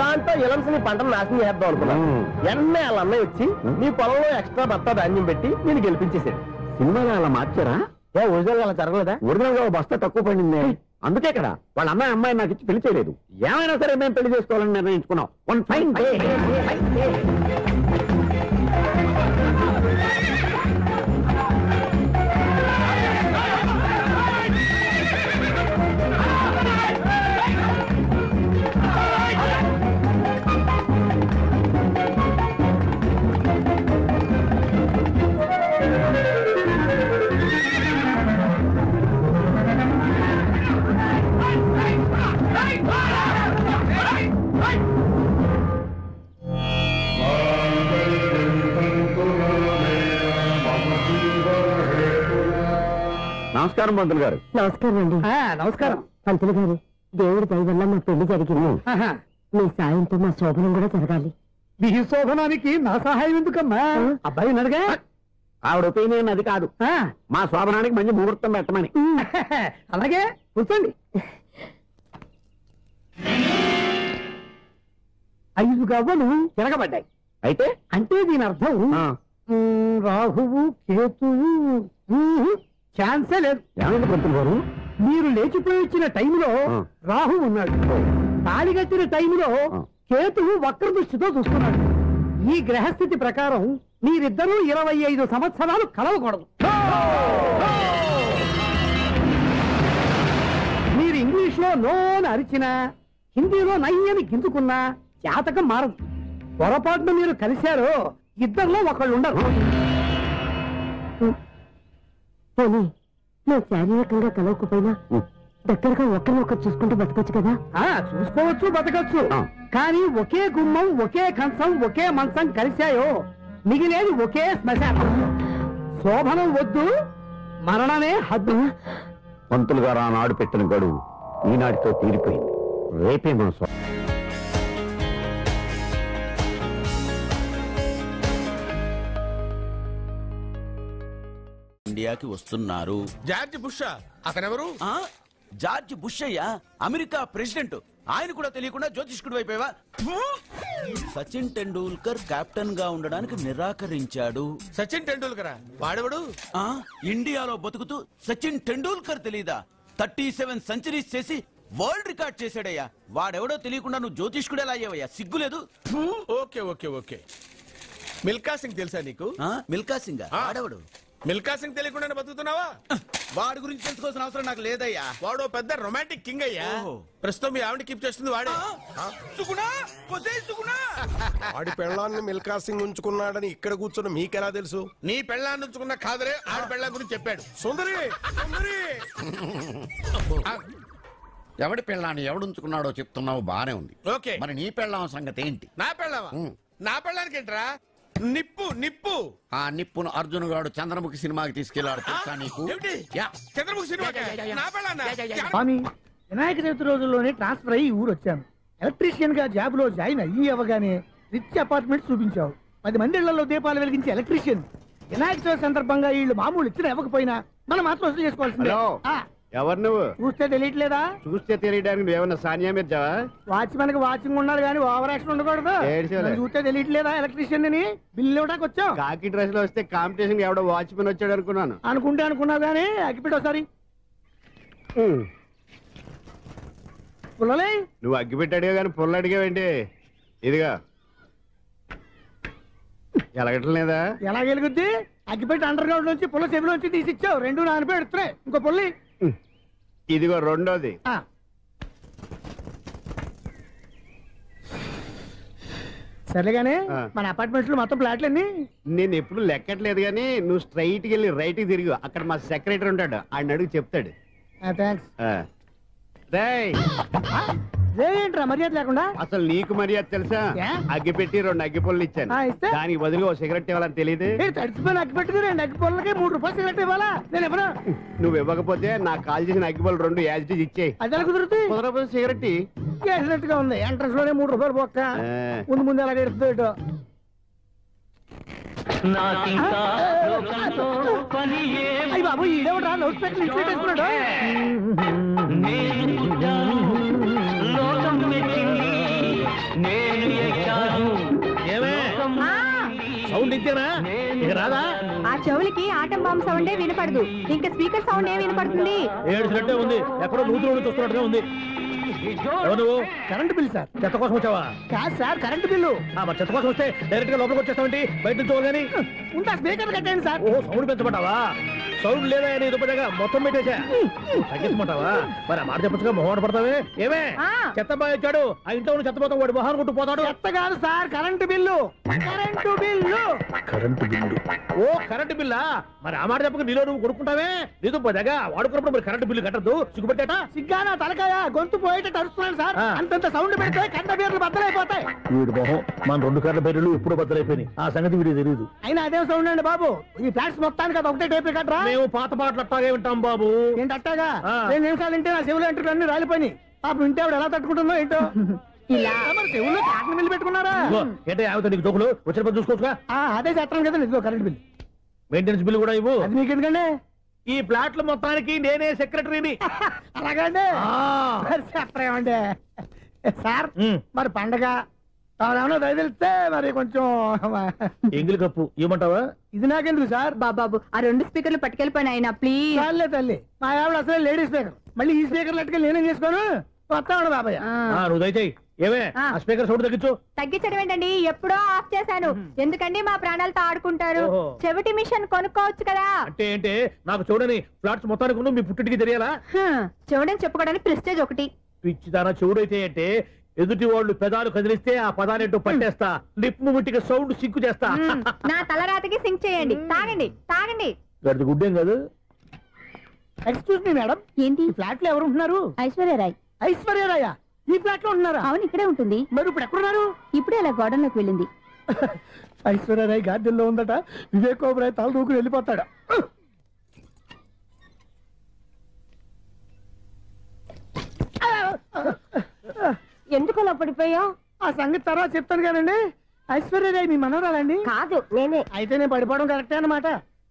[SPEAKER 3] దాంతో ఇలమ్స్ నీ పంటను నాశనం చేద్దాం అనుకున్నావు. ఎన్నే వాళ్ళ అన్నయ్య వచ్చి నీ పొలంలో ఎక్స్ట్రా బత్తా ధాన్యం పెట్టి నేను గెలిపించేసాడు.
[SPEAKER 7] సినిమాలో అలా మార్చారా?
[SPEAKER 3] ఒరిజినల్ అలా జరగలేదా?
[SPEAKER 7] ఒరిజినల్ గా బస్తా తక్కువ పడింది. అందుకే కదా వాళ్ళ అమ్మాయి నాకు ఇచ్చి పెళ్లి చేయలేదు. ఏమైనా సరే మేము పెళ్లి చేసుకోవాలని నిర్ణయించుకున్నాం. One fine day. నమస్కారం పంతులు గారు.
[SPEAKER 2] నమస్కారం అండి.
[SPEAKER 5] నమస్కారం
[SPEAKER 2] పంతులు గారు, దేవుడి దయ వల్ల మా పెళ్లి జరిగింది. మీ సాయంతో మా శోభనం కూడా జరగాలి.
[SPEAKER 5] మీ శోభనానికి నా సహాయం ఎందుకమ్మా? అబ్బాయి అడగా.
[SPEAKER 7] ఆవిడ ఒపీనియన్ అది కాదు. మా శోభనానికి మంచి ముహూర్తం పెట్టమని.
[SPEAKER 5] అలాగే కూర్చోండి. 5 గవ్వలు తిరగబడ్డాయి.
[SPEAKER 7] అయితే
[SPEAKER 5] అంటే దీని అర్థం రాహువు కేతువు ఛాన్సే లేదు.
[SPEAKER 7] ఏమైంది పంతులు గారు?
[SPEAKER 5] మీరు లేచిపోయి వచ్చిన టైంలో రాహు ఉన్నాడు. తాళి కట్టిన టైంలో కేతువు వక్ర దృష్టితో చూస్తున్నాడు. ఈ గ్రహస్థితి ప్రకారం మీరిద్దరూ 25 సంవత్సరాలు కలవకూడదు. మీరు ఇంగ్లీష్ లో నోని అరిచినా, హిందీలో నయ్యని గింజుకున్నా జాతకం మారదు. పొరపాటున మీరు కలిశారో ఇద్దరిలో ఒకళ్ళు ఉండరు.
[SPEAKER 2] పోనీ మేము శారీరకంగా కలవకపోయినా దగ్గరగా ఒకరినొకరు చూసుకుంటూ బతకొచ్చు కదా?
[SPEAKER 5] చూసుకోవచ్చు, బతకచ్చు. కానీ ఒకే గుమ్మం, ఒకే కంచం, ఒకే మంచం కలిశాయో మిగిలేది ఒకే శ్మశానం. శోభనం వద్దు, మరణమే హద్దు.
[SPEAKER 7] పంతులు గారు ఆనాడు పెట్టిన గడువు ఈనాటితో తీరిపోయింది. రేపే మన
[SPEAKER 9] ఇండియాకి వస్తున్నారు.
[SPEAKER 10] జార్జ్ బుష్ అతనెవరు?
[SPEAKER 9] జార్జ్ బుష్ అయ్యా, అమెరికా ప్రెసిడెంట్. ఆయన కూడా తెలియకుండా జ్యోతిష్కుడు వైపోయావా? సచిన్ టెండూల్కర్ కెప్టెన్ గా ఉండడానికి నిరాకరించాడు.
[SPEAKER 10] సచిన్ టెండూల్కర్ వాడెవడు?
[SPEAKER 9] ఇండియాలో బతుకుతూ సచిన్ టెండూల్కర్ తెలీదా? 37 సెంచరీస్ చేసి వరల్డ్ రికార్డ్ చేశాడయ్యా. వాడెవడో తెలియకుండా నువ్వు జ్యోతిష్కుడు ఎలా అయ్యావయ్యా? సిగ్గులేదు.
[SPEAKER 10] Okay okay okay. Milkha Singh తెలుసా నీకు?
[SPEAKER 9] మిల్కా సింగ్ వాడెవడు?
[SPEAKER 10] మిల్కా సింగ్ తెలియకుండా బతుకుతున్నావా?
[SPEAKER 9] వాడి గురించి తెలుసుకోవాల్సిన అవసరం నాకు లేదయ్యా.
[SPEAKER 10] వాడు పెద్ద రొమాంటిక్ కింగ్ అయ్యా. ప్రస్తుతం మీ ఆవిడ కీప్ చేస్తుంది వాడే.
[SPEAKER 11] వాడి పెళ్ళాన్ని మిల్కా సింగ్ ఉంచుకున్నాడని ఇక్కడ కూర్చున్న మీకెలా తెలుసు?
[SPEAKER 10] నీ పెళ్ళాన్ని ఉంచుకున్న కాదరే ఆడి పెళ్ళాం గురించి చెప్పాడు. సుందరి సుందరి
[SPEAKER 7] ఎవడి పెళ్ళాన్ని ఎవడుంచుకున్నాడో చెప్తున్నావు బానే ఉంది.
[SPEAKER 10] ఓకే,
[SPEAKER 7] మరి నీ పెళ్ళాం సంగతి ఏంటి?
[SPEAKER 10] నా పెళ్ళామా? నా పెళ్ళానికి ఏంట్రా? నిప్పు నిప్పు.
[SPEAKER 7] ఆ నిప్పును అర్జున్ గాడు చంద్రముఖి సినిమాకి తీసుకెళ్లాడు తెలుసా నీకు?
[SPEAKER 10] చంద్రముఖి సినిమా నా పెళ్ళాన్నా?
[SPEAKER 5] స్వామి, వినాయక చవితి రోజుల్లోనే ట్రాన్స్ఫర్ అయ్యి ఊరు వచ్చాను. ఎలక్ట్రీషియన్ గా జాబ్ లో జాయిన్ అయ్యి అవగానే రిచ్ అపార్ట్మెంట్ చూపించావు. 10 మంది ఇళ్లలో దీపాలు వెలిగించే ఎలక్ట్రీషియన్. వినాయక చవితి సందర్భంగా వీళ్ళు మామూలు ఇచ్చిన ఇవ్వకపోయినా మనం మాత్రం వసూలు చేసుకోవాల్సిందే.
[SPEAKER 3] ఎవరు నువ్వు?
[SPEAKER 5] చూస్తే తెలియట్లేదా?
[SPEAKER 3] చూస్తే తెలియడానికి నువ్వేమన్నా సానియా మీర్జావా?
[SPEAKER 5] వాచ్మెన్ కి వాచింగ్ ఉండాలి కానీ ఓవర్ యాక్షన్ ఉండకూడదు. చూస్తే తెలియట్లేదా ఎలక్ట్రీషియన్ అని? బిల్లు ఇవ్వడానికి వచ్చావు.
[SPEAKER 3] కాకి డ్రెస్ లో వస్తే కాంపిటీషన్ ఎవడో వాచ్మెన్ వచ్చాడు అనుకున్నాను.
[SPEAKER 5] అనుకున్నావు కానీ అగ్గిపెట్టి ఒకసారి. పుల్లలే,
[SPEAKER 3] నువ్వు అగ్గిపెట్టి అడిగా కానీ పుల్ల అడిగావేంటి? ఇదిగా ఎలగటం లేదా?
[SPEAKER 5] ఎలా వెలుగుద్ది? అగ్గిపెట్టి అండర్ గ్రౌండ్ నుంచి పుల్ల చెవిలోంచి తీసి ఇచ్చావు. 2 నానపై ఎడుతున్నాయి. ఇంకో పుల్లి.
[SPEAKER 3] ఇదిగో రెండోది.
[SPEAKER 5] సరేగానే మన అపార్ట్మెంట్స్ లో మొత్తం ఫ్లాట్లు అన్ని
[SPEAKER 3] నేను ఎప్పుడు లెక్కట్లేదు కానీ నువ్వు స్ట్రైట్ కి వెళ్ళి రైట్ కి తిరిగి అక్కడ మా సెక్రటరీ ఉంటాడు, ఆయన అడుగు చెప్తాడు.
[SPEAKER 5] ఏంట్రా మర్యాద లేకుండా?
[SPEAKER 3] అసలు నీకు మర్యాద తెలుసా? అగ్గి పెట్టి 2 అగ్గి పుల్లలు ఇచ్చాను, దానికి బదులు ఓ సిగరెట్ ఇవ్వాలని తెలియదు.
[SPEAKER 5] తడిచిపోయిన అగ్గి పెట్టి 2 అగ్గి పుల్లలకి 3 రూపాయలు సిగరెట్ ఇవ్వాలా? నేను ఎవరు?
[SPEAKER 3] నువ్వు ఇవ్వకపోతే నాకు కాల్ చేసిన అగ్గి పుల్ల 2 యాజిటీస్ ఇచ్చేయి.
[SPEAKER 5] అది ఎలా కుదురుతుంది?
[SPEAKER 3] కుదరపోతే సిగరెట్
[SPEAKER 5] వేసినట్టు గా ఉంది. ఎంట్రన్స్ లోనే 3 రూపాయలు పోక్క. ముందు ఎలా ఎడుతుంది? అయ్యి బాబు, ఈడేవడా లౌడ్ స్పీకర్ ఇన్స్టేట్ వేసుకున్నాడు?
[SPEAKER 4] సౌండ్ ఇచ్చారా? ఇక రాదా?
[SPEAKER 6] ఆ చెవులకి ఆటం బాంబు సౌండే వినపడదు, ఇంకా స్పీకర్ సౌండ్ ఏ వినపడుతుంది?
[SPEAKER 4] ఏడ్చినట్టే ఉంది, ఎక్కడో నూతులు చూస్తున్నట్టుగా ఉంది. నువ్వు కరెంట్ బిల్ సార్? చెత్త కోసం వచ్చావా?
[SPEAKER 5] కాదు సార్, కరెంట్ బిల్లు.
[SPEAKER 4] మరి చెత్త కోసం వస్తే డైరెక్ట్ గా లోపలికి వచ్చేస్తామంటే బయట నుంచి కానీ
[SPEAKER 5] ఉంటా. స్పీకర్ కట్టండి సార్.
[SPEAKER 4] ఓ, సౌండ్ పెంచమంటావా? సౌండ్ లేదా నీ దుప్పటగా మొత్తం పెట్టేసా. తగ్గించమంటావా? మరి ఆ మాట చెప్పచ్చుగా, మొహం పడతావే. ఏమే చెత్త బాగా వచ్చాడు, ఆ ఇంట్లో చెత్త పోతాం, వాడు మొహాన్ని కొట్టు పోతాడు.
[SPEAKER 5] చెత్త కాదు sir, current bill. Current bill.
[SPEAKER 4] Current bill? ఓ, కరెంటు బిల్లా? మరి ఆ మాట చెప్పక నీలో నువ్వు కొడుకుంటావే. నీతో పోదాగా వాడుకున్నప్పుడు మరి కరెంటు బిల్లు కట్టద్దు, సిగ్గుపెట్టేట.
[SPEAKER 5] సిగ్గానా తలకాయ? గొంతు పోయేటట్టు అరుస్తున్నాను సార్. అంతంత సౌండ్ పెడితే కంట బీర్లు బద్దలైపోతాయి.
[SPEAKER 4] వీడు మొహం మన 2 కార్ల బీర్లు ఎప్పుడు బద్దలైపోయినాయి. ఆ సంగతి వీడికి తెలియదు.
[SPEAKER 5] అయినా అదే సౌండ్ అండి బాబు. ఈ ఫ్లాట్స్ మొత్తానికి అది ఒకటే టేప్ కట్టరా?
[SPEAKER 4] మేము పాత పాటలు అట్టాగే వింటాం బాబు.
[SPEAKER 5] ఏంటి అట్టాగా? 2 నిమిషాలు వింటే నా చెవులు ఎంటర్ అన్ని రాలిపోయి. పాపం వింటే ఆవిడ ఎలా తట్టుకుంటుందో ఏంటో. ఇలా మరి చెవుల్లో కాటన్ బిల్లు పెట్టుకున్నారా?
[SPEAKER 4] ఏంటో యావత నీకు దోకులు వచ్చిన పని చూసుకోవచ్చుగా.
[SPEAKER 5] అదే చేస్తాను కదా. ఇదిగో కరెంట్ బిల్.
[SPEAKER 4] మెయింటెనెన్స్ బిల్లు కూడా ఇవ్వు.
[SPEAKER 5] అది మీకు ఎందుకండి?
[SPEAKER 4] ఈ ప్లాట్ల మొత్తానికి నేనే సెక్రటరీని.
[SPEAKER 5] అలాగండి. చెప్పరేమండి సార్? మరి పండగ ఏమన్నా దయదలిస్తే మరి కొంచెం
[SPEAKER 4] ఎంగిలి కప్పు ఇవ్వమంటావా?
[SPEAKER 5] ఇది నాకెందుకు సార్?
[SPEAKER 6] బాబాబు, ఆ 2 స్పీకర్లు పట్టుకెళ్ళిపోయిన ఆయన ప్లీజ్.
[SPEAKER 5] చాలే తల్లి, మా ఆవిడ అసలే లేడీ స్పీకర్. మళ్ళీ ఈ స్పీకర్ లెట్టుకెళ్ళి నేనేం చేసుకోను? వస్తాడు బాబాయ్.
[SPEAKER 4] నువ్వు దయచేయి. ఏమే ఆ స్పీకర్ సౌండ్ తగ్గించు.
[SPEAKER 6] తగ్గించడం ఏంటండి, ఎప్పుడో ఆఫ్ చేశాను. ఎందుకండి మా ప్రాణాలతో ఆడుకుంటారు? చెవిటి మిషన్ కొనుక్కోవచ్చు కదా.
[SPEAKER 4] అంటే ఏంటే నాకు చూడని ఫ్లాట్స్ మొత్తానికి మీ పుట్టింటికి తెలియాలా?
[SPEAKER 6] చెవుడని చెప్పుకోవడానికి ప్రెస్టేజ్ ఒకటి.
[SPEAKER 4] పిచ్చిదానా చెవుడైతే అంటే ఎదుటి వాళ్ళు పెదాలు కదిలిస్తే ఆ పదాలేంటో పట్టేస్తా. లిప్ ముట్టికి సౌండ్ సింకు చేస్తా.
[SPEAKER 6] నా తలరాతకి సింక్ చేయండి. తాగండి తాగండి.
[SPEAKER 4] గడిది గుడ్డేం కాదు.
[SPEAKER 5] ఎక్స్క్యూజ్ మీ మేడం,
[SPEAKER 6] ఏంటి
[SPEAKER 5] ఫ్లాట్ లో ఎవరు ఉంటున్నారు?
[SPEAKER 6] ఐశ్వర్యరాయ్.
[SPEAKER 5] ఐశ్వర్యరాయ ఈ ఫ్లాట్ లో ఉంటున్నారా?
[SPEAKER 6] అవును, ఇక్కడే ఉంటుంది.
[SPEAKER 5] మరి ఇప్పుడు ఎక్కడున్నారు?
[SPEAKER 6] ఇప్పుడే అలా గార్డెన్ లోకి వెళ్ళింది.
[SPEAKER 5] ఐశ్వర్యరాయ్ గార్డెన్ లో ఉందట. వివేక్ ఓబరాయ్ తల దూకుని వెళ్ళిపోతాడు.
[SPEAKER 6] ఎందుకు అలా పడిపోయావు?
[SPEAKER 5] ఆ సంగతి తర్వాత చెప్తాను కానండి. ఐశ్వర్యరాయ్ మీ మనవరాలండి?
[SPEAKER 6] కాదు, నేనే.
[SPEAKER 5] అయితే నేను పడిపోవడం కరెక్టే అన్నమాట.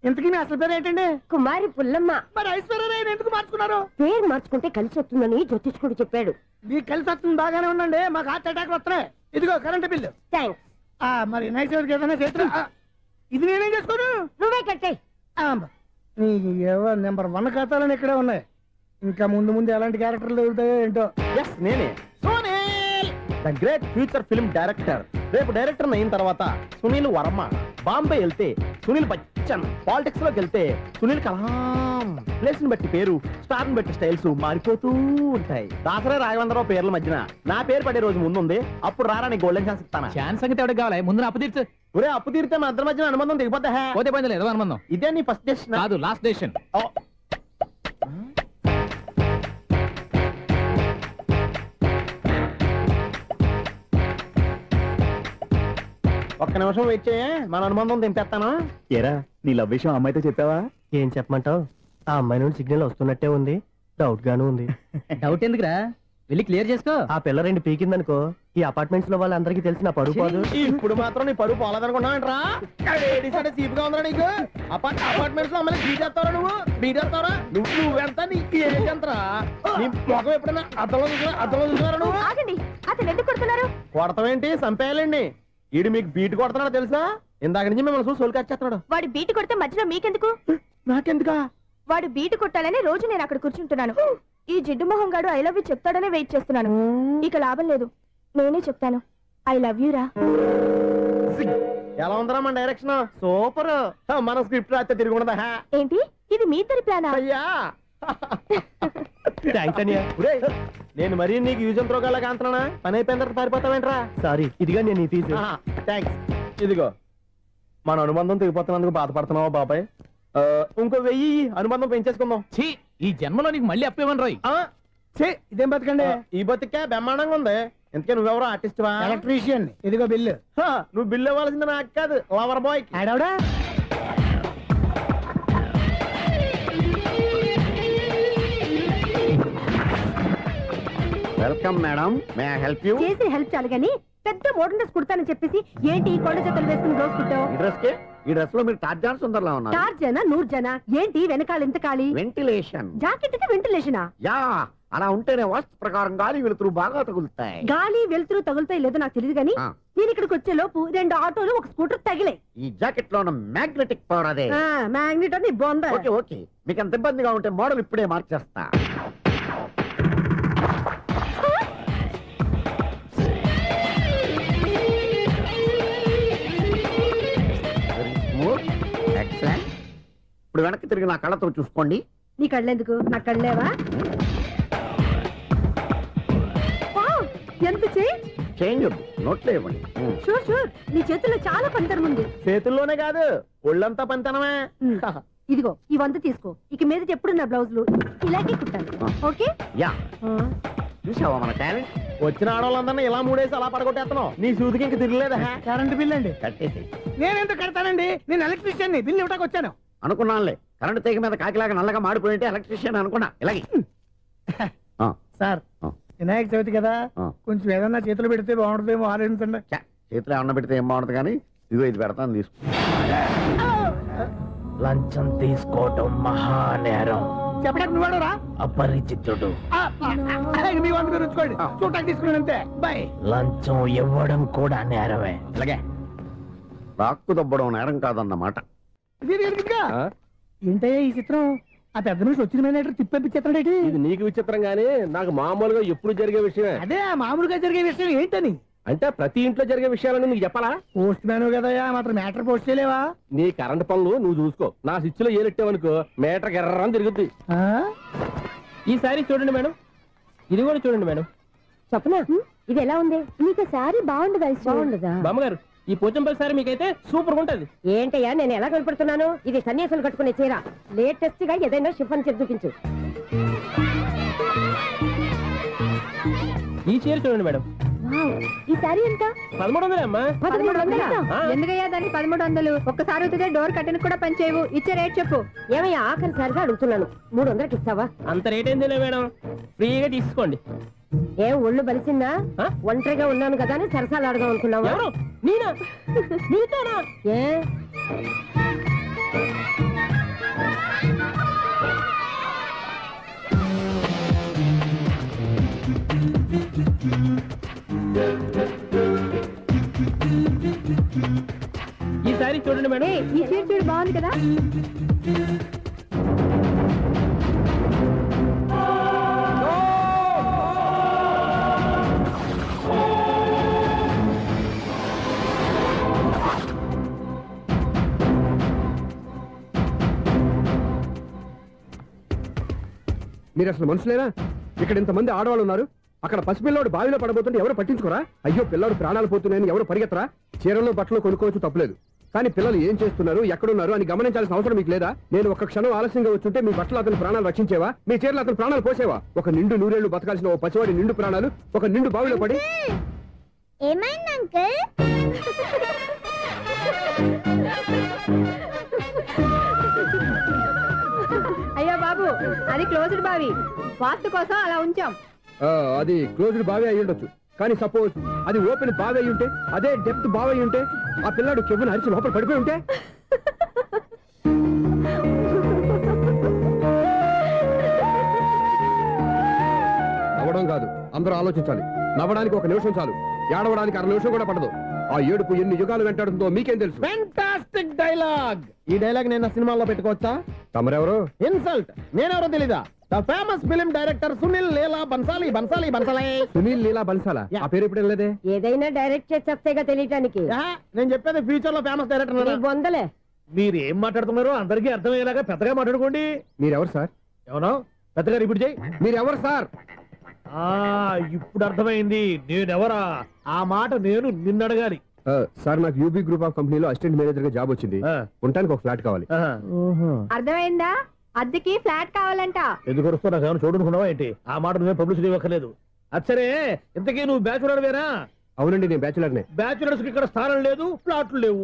[SPEAKER 5] ఇంతకీ మీ అసలు పేరు ఏంటండి?
[SPEAKER 6] కుమారి పుల్లమ్మ.
[SPEAKER 5] మరి ఐశ్వర్యరాయ్ ఎందుకు మార్చుకున్నారు?
[SPEAKER 6] పేరు మార్చుకుంటే కలిసి వస్తుందని జ్యోతిష్కుడు చెప్పాడు.
[SPEAKER 5] మీకు కలిసి వస్తుంది, బాగానే ఉండండి. మాకు హార్ట్ అటాక్ వస్తున్నాయి. ఇదిగో కరెంట్ బిల్లు.
[SPEAKER 6] థ్యాంక్స్.
[SPEAKER 5] మరి నైట్ ఏదైనా చేస్తున్నా. ఇది నేనేం చేసుకోను,
[SPEAKER 6] నువ్వే కట్టే.
[SPEAKER 5] నెంబర్ 1 ఖాతాలని ఇక్కడే ఉన్నాయి. ఇంకా ముందు ముందు ఎలాంటి క్యారెక్టర్లు దొరుకుతాయో ఏంటో.
[SPEAKER 3] ఎస్, నేనే the great future film director. రేపు డైరెక్టర్ అయిన తర్వాత సునీల్ వర్మ. బాంబే వెళ్తే సునీల్ బచ్చన్. పాలిటిక్స్ లోకి వెళ్తే సునీల్ కలాం. ప్లేస్ ని బట్టి పేరు, స్టార్ ని బట్టి స్టైల్స్ మారిపోతూ ఉంటాయి. దాసరా రాఘవేంద్రరావు పేర్ల మధ్యన నా పేరు పడే రోజు ముందుంది. అప్పుడు రారా నీ గోల్డెన్ ఛాన్స్ ఇస్తాను.
[SPEAKER 2] ఛాన్స్ సంగతి ఎవరికి కావాలి? ముందు అప్పు తీర్చు.
[SPEAKER 3] ఒరే, అప్పు తీరితే మా ఇద్దరి మధ్యన అనుబంధం దిగిపోతా.
[SPEAKER 2] పోతే పోయింది లేదు అనుబంధం.
[SPEAKER 3] ఇదే నీ ఫస్ట్ డెసిషన్ కాదు,
[SPEAKER 2] లాస్ట్ డెసిషన్.
[SPEAKER 3] ఒక్క నిమిషం వెయిట్ చేయ మన అనుబంధం తెంపేస్తాను.
[SPEAKER 2] ఏరా నీ లవ్ విషయం అమ్మాయితో చెప్పావా? ఏం చెప్పమంటావు, ఆ అమ్మాయి నుండి సిగ్నల్ వస్తున్నట్టే ఉంది, డౌట్ గాను ఉంది.
[SPEAKER 5] డౌట్ ఎందుకురా, వెళ్ళి క్లియర్ చేసుకో.
[SPEAKER 2] ఆ పిల్ల 2 పీకిందనుకో ఈ అపార్ట్మెంట్స్ లో వాళ్ళందరికీ తెలిసిన పరుగు పోదు.
[SPEAKER 3] ఇప్పుడు మాత్రం నీ పరువు పోలేదనుకున్నావేంట్రా? సీపుగా ఉందా నీకు? అపార్ట్మెంట్స్ లో అమ్మాయి బీటేస్తావరా? నువ్వు నువ్వెంత నీకు ఏంటంతరా? నీ ముఖం ఎప్పుడైనా అర్థంలో చూసారా నువ్వు?
[SPEAKER 6] అతను ఎందుకు కొడుతున్నారు?
[SPEAKER 3] కొడతావేంటి, చంపేయాలండి. ఈడు మీకు బీట్ కొడుతున్నాడు తెలుసా? ఇందాక నుంచి మిమ్మల్ని చూసి సోలు కచ్చేస్తున్నాడు.
[SPEAKER 6] వాడు బీటు కొడితే మధ్యలో మీకెందుకు?
[SPEAKER 3] నాకెందుకా?
[SPEAKER 6] వాడు బీటు కొట్టాలని రోజు నేను అక్కడ కూర్చుంటున్నాను. ఈ జిడ్డు మొహం గాడు ఐ లవ్ యూ చెప్తాడనే వెయిట్ చేస్తున్నాను. ఇక లాభం లేదు, నేనే చెప్తాను ఐ లవ్ యూ రా.
[SPEAKER 3] ఎలా ఉందరా మన డైరెక్షన్? సూపర్. మన స్క్రిప్ట్ రాస్తే తిరిగి ఉండదా?
[SPEAKER 6] ఏంటి ఇది మీ ఇద్దరి ప్లానా?
[SPEAKER 3] అయ్యా నేను మరీ నీకు యూజ్ ఎంతో గల కాంతనా? పని అయిపోయిన తర్వాత పారిపోతావేంట్రా?
[SPEAKER 2] సారీ, ఇదిగా నేను ఈ ఫీజు.
[SPEAKER 3] థ్యాంక్స్. ఇదిగో మన అనుబంధం తెగిపోతున్నందుకు బాధపడుతున్నావా బాబాయ్? ఇంకో 1000 అనుబంధం పెంచేసుకుందాం.
[SPEAKER 5] ఈ జన్మలో నీకు మళ్ళీ అప్పేమని రాయి.
[SPEAKER 3] ఇదేం బతకండి? ఈ బతికే బ్రహ్మాండంగా ఉంది. ఎందుకే నువ్వెవరో ఆర్టిస్ట్ వా?
[SPEAKER 5] ఎలక్ట్రీషియన్. ఇదిగో బిల్లు.
[SPEAKER 3] నువ్వు బిల్లు ఇవ్వాల్సింది నాకు కాదు, లవర్ బాయ్.
[SPEAKER 5] ఆడవడా
[SPEAKER 7] welcome madam, may I help you?
[SPEAKER 6] చేసి హెల్ప్ చాలు గానీ పెద్ద మోడల్ డ్రెస్ కుడతానని చెప్పేసి ఏంటి ఈ కొండ జతలు వేసుకుని రోజు కుట్టావు?
[SPEAKER 7] ఈ డ్రెస్ లో మీరు టార్జాన్ సుందర్లా ఉన్నారు.
[SPEAKER 6] టార్జనా 100 జనా? ఏంటి వెనకాల ఎంత ఖాళీ?
[SPEAKER 7] వెంటిలేషన్.
[SPEAKER 6] జాకెట్ కి వెంటిలేషనా?
[SPEAKER 7] యా, అలా ఉంటేనే వాస్తు ప్రకారం గాలి వెలుతురు బాగా తగులుతాయి.
[SPEAKER 6] గాలి వెలుతురు తగులుతాయి లేదో నాకు తెలియదు గానీ నేను ఇక్కడికి వచ్చే లోపు 2 ఆటోలు 1 స్కూటర్ తగిలే.
[SPEAKER 7] ఈ జాకెట్ లో ఉన్న మ్యాగ్నెటిక్ పవర్ అదే.
[SPEAKER 6] మ్యాగ్నెట్ అని బొంద.
[SPEAKER 7] ఓకే ఓకే, మీకు అంత ఇబ్బందిగా ఉంటే మోడల్ ఇప్పుడే మార్చేస్తా. ఎక్సలెంట్. ఇప్పుడు వెనక్కి తిరిగి నా కళ్ళతో చూసుకోండి.
[SPEAKER 6] నీ కళ్ళెందుకు, నా కళ్ళేవా? ఎంత
[SPEAKER 7] చేంజ్ నోట్లో ఇవ్వండి.
[SPEAKER 6] షూర్ షూర్, నీ చేతుల్లో చాలా పంతరం ఉంది.
[SPEAKER 3] చేతుల్లోనే కాదు ఒళ్ళంతా పంతనమే.
[SPEAKER 6] ఇదిగో ఈ 100 తీసుకో. ఇక మీద ఎప్పుడు నా బ్లౌజులు ఇలాగే కుట్టాను. ఓకే?
[SPEAKER 7] యా. చూసావా మన టాలెంట్?
[SPEAKER 3] వచ్చిన ఆడవాళ్ళందరినీ ఇలా మూడేసి అలా పడగొట్టేస్తున్నావు. నీ సూదికి ఇంక తిరగలేదా?
[SPEAKER 5] కరెంట్ బిల్ అండి.
[SPEAKER 7] కట్టేసి.
[SPEAKER 5] నేనెందుకు కడతానండి, నేను ఎలక్ట్రీషియన్ ని. బిల్లు ఇవ్వడానికి వచ్చాను.
[SPEAKER 7] అనుకున్నానులే, కరెంట్ తీగ మీద కాకిలాగా నల్లగా మాడిపోయింటే ఎలక్ట్రీషియన్ అనుకున్నా. ఇలాగే
[SPEAKER 5] సార్, వినాయక చవితి కదా, కొంచెం ఏదన్నా చేతులు పెడితే బాగుంటుందేమో ఆలోచించండి.
[SPEAKER 7] చేతులు ఏమన్నా పెడితే ఏం బాగుంటుంది కానీ ఇదిగో ఇది పెడతాను, తీసుకో.
[SPEAKER 2] లంచం తీసుకోవటం మహానేరం.
[SPEAKER 5] చెప్పడానికి నువ్వాడరా?
[SPEAKER 2] అపరిచితుడు.
[SPEAKER 5] మీ 100 మీరు ఉంచుకోండి, చూడటానికి తీసుకున్నాను అంతే. బాయ్.
[SPEAKER 2] లంచం ఇవ్వడం కూడా నేరమే.
[SPEAKER 7] అలాగే రాక్కు దబ్బడం నేరం కాదన్నమాట.
[SPEAKER 5] ఏంటయ్యా ఈ చిత్రం? ఆ పెద్ద నుంచి వచ్చిన మేనేటర్ తిప్పించేస్తాడేటి?
[SPEAKER 3] ఇది నీకు విచిత్రం గానీ నాకు మామూలుగా ఎప్పుడు జరిగే విషయమే.
[SPEAKER 5] అదే మామూలుగా జరిగే విషయం ఏంటని?
[SPEAKER 3] అంటే ప్రతి ఇంట్లో జరిగే విషయాలని నీకు చెప్పాలా?
[SPEAKER 5] పోస్ట్ మ్యాన్ కదయ్యా, మాత్రం మ్యాటర్ పోస్ట్ చేయలేవా?
[SPEAKER 3] నీ కరెంట్ పనులు నువ్వు చూసుకో. నా స్విచ్ లో ఏలెట్టావనుకో మీటర్ ఎర్రని తిరుగుద్ది. ఈసారి చూడండి మేడం, ఇది కూడా చూడండి మేడం.
[SPEAKER 6] చెప్పనా, ఇది ఎలా ఉంది? నీకు సారీ బాగుండదా? బాగుండదా
[SPEAKER 3] బామ్మగారు? ఈ పోచంపల్లి సారీ మీకైతే సూపర్ ఉంటది.
[SPEAKER 6] ఏంటయ్యా నేను ఎలా కనపడుతున్నాను? ఇది సన్యాసులు కట్టుకునే చీర. లేటెస్ట్ గా ఏదైనా షిఫన్ చేసి చూపించు.
[SPEAKER 3] ఈ చీర చూడండి మేడం.
[SPEAKER 6] ఈ సారీ ఎంత?
[SPEAKER 3] 1300 అమ్మా.
[SPEAKER 6] 1300? ఎందుకయ్యా దానికి 1300? ఒక్కసారి అవుతుందే డోర్ కట్టెన్ కూడా పనిచేయవు. ఇచ్చే రేట్ చెప్పు. ఏమయ్యా ఆఖరిసారిగా అడుగుతున్నాను, 300కి ఇస్తావా?
[SPEAKER 3] అంత రేట్ ఏందిలే మేడం, ఫ్రీగా తీసుకోండి.
[SPEAKER 6] ఏం ఒళ్ళు బలిసిందా? ఒంటరిగా ఉన్నాను కదా అని సరసాలు అడదాం అనుకున్నావా?
[SPEAKER 3] నేనా? నీతోనా?
[SPEAKER 6] ఏ
[SPEAKER 3] ఈ సారీ చూడండి మేడం.
[SPEAKER 6] ఈ చీర చూడు, బాగుంది కదా?
[SPEAKER 12] మీరు అసలు మనుషులేనా? ఇక్కడ ఇంతమంది ఆడవాళ్ళు ఉన్నారు, అక్కడ పసిపిల్లాడు బావిలో పడబోతుంటే ఎవరు పట్టించుకోరా? అయ్యో పిల్లాడు ప్రాణాలు పోతున్నాయని ఎవరు పరిగెత్తరా? చీరలో బట్టలు కొనుక్కోవచ్చు, తప్పలేదు. కానీ పిల్లలు ఏం చేస్తున్నారు, ఎక్కడున్నారు అని గమనించాల్సిన అవసరం మీకు లేదా? నేను ఒక్క క్షణం ఆలస్యంగా వచ్చుంటే మీ బట్టలు అతని ప్రాణాలు రక్షించేవా? మీ చీరలు అతని ప్రాణాలు పోసేవా? ఒక నిండు 100 ఏళ్లు బతకాల్సిన ఓ పసివాడి నిండు ప్రాణాలు ఒక నిండు బావిలో పడి.
[SPEAKER 6] ఏమైంది అంకుల్?
[SPEAKER 13] అది క్లోజ్డ్ బావి, వాస్తు కోసం అలా ఉంచాం.
[SPEAKER 12] అది క్లోజ్డ్ బావి అయి ఉండొచ్చు, కానీ సపోజ్ అది ఓపెన్ బావి అయి ఉంటే, అదే డెప్త్ బావి అయి ఉంటే, ఆ పిల్లాడు కెవ్వును అరిచి లోపల పడిపోయి ఉంటే. నవ్వడం కాదు, అందరూ ఆలోచించాలి. నవ్వడానికి 1 నిమిషం చాలు, ఏడవడానికి 1/2 నిమిషం కూడా పడదు. ఆ ఏడుపు ఎన్ని యుగాలు వెంటాడుతుందో మీకేం తెలుసు?
[SPEAKER 3] Fantastic dialogue. ఈ డైలాగ్ నేను సినిమాలో పెట్టుకోవచ్చా?
[SPEAKER 12] తమరెవరు?
[SPEAKER 3] ఇన్సల్ట్. నేనెవరో తెలీదా? The famous film director Sunil Leela Bhansali.
[SPEAKER 12] Sunil Leela బన్సాలా? ఆ పేరు ఇప్పుడు వెళ్ళలేదే.
[SPEAKER 13] ఏదైనా డైరెక్ట్ చేసేస్తేగా తెలియటానికి.
[SPEAKER 3] నేను చెప్పేది ఫ్యూచర్ లో ఫేమస్ డైరెక్టర్.
[SPEAKER 13] బొందలే.
[SPEAKER 2] మీరు ఏం మాట్లాడుతున్నారో అందరికీ అర్థమయ్యేలాగా పెద్దగా మాట్లాడుకోండి.
[SPEAKER 12] మీరెవరు సార్?
[SPEAKER 2] ఎవరో పెద్దగా రిపీట్ చేయి.
[SPEAKER 12] మీరెవరు సార్?
[SPEAKER 2] ఇప్పుడు అర్థమైంది నేనెవరా. ఆ మాట నేను నిన్నడగాలి.
[SPEAKER 12] సార్, నాకు యూబీ గ్రూప్ ఆఫ్ కంపెనీలో అసిస్టెంట్ మేనేజర్ గా జాబ్ వచ్చింది. ఉండటానికి 1 ఫ్లాట్ కావాలి.
[SPEAKER 13] అర్థమైందా? అద్దెకి ఫ్లాట్ కావాలంట.
[SPEAKER 2] ఎందుకు వస్తావు? నాకు ఏమైనా చూడనుకున్నావా ఏంటి? ఆ మాట నువ్వే పబ్లిసిటీ ఇవ్వక్కర్లేదు. అచ్చరే, ఇంతకీ నువ్వు బ్యాచులర్ వేరా?
[SPEAKER 12] అవునండి, నేను బ్యాచులర్నే.
[SPEAKER 2] బ్యాచులర్స్ కి ఇక్కడ స్థానం లేదు, ఫ్లాట్లు లేవు.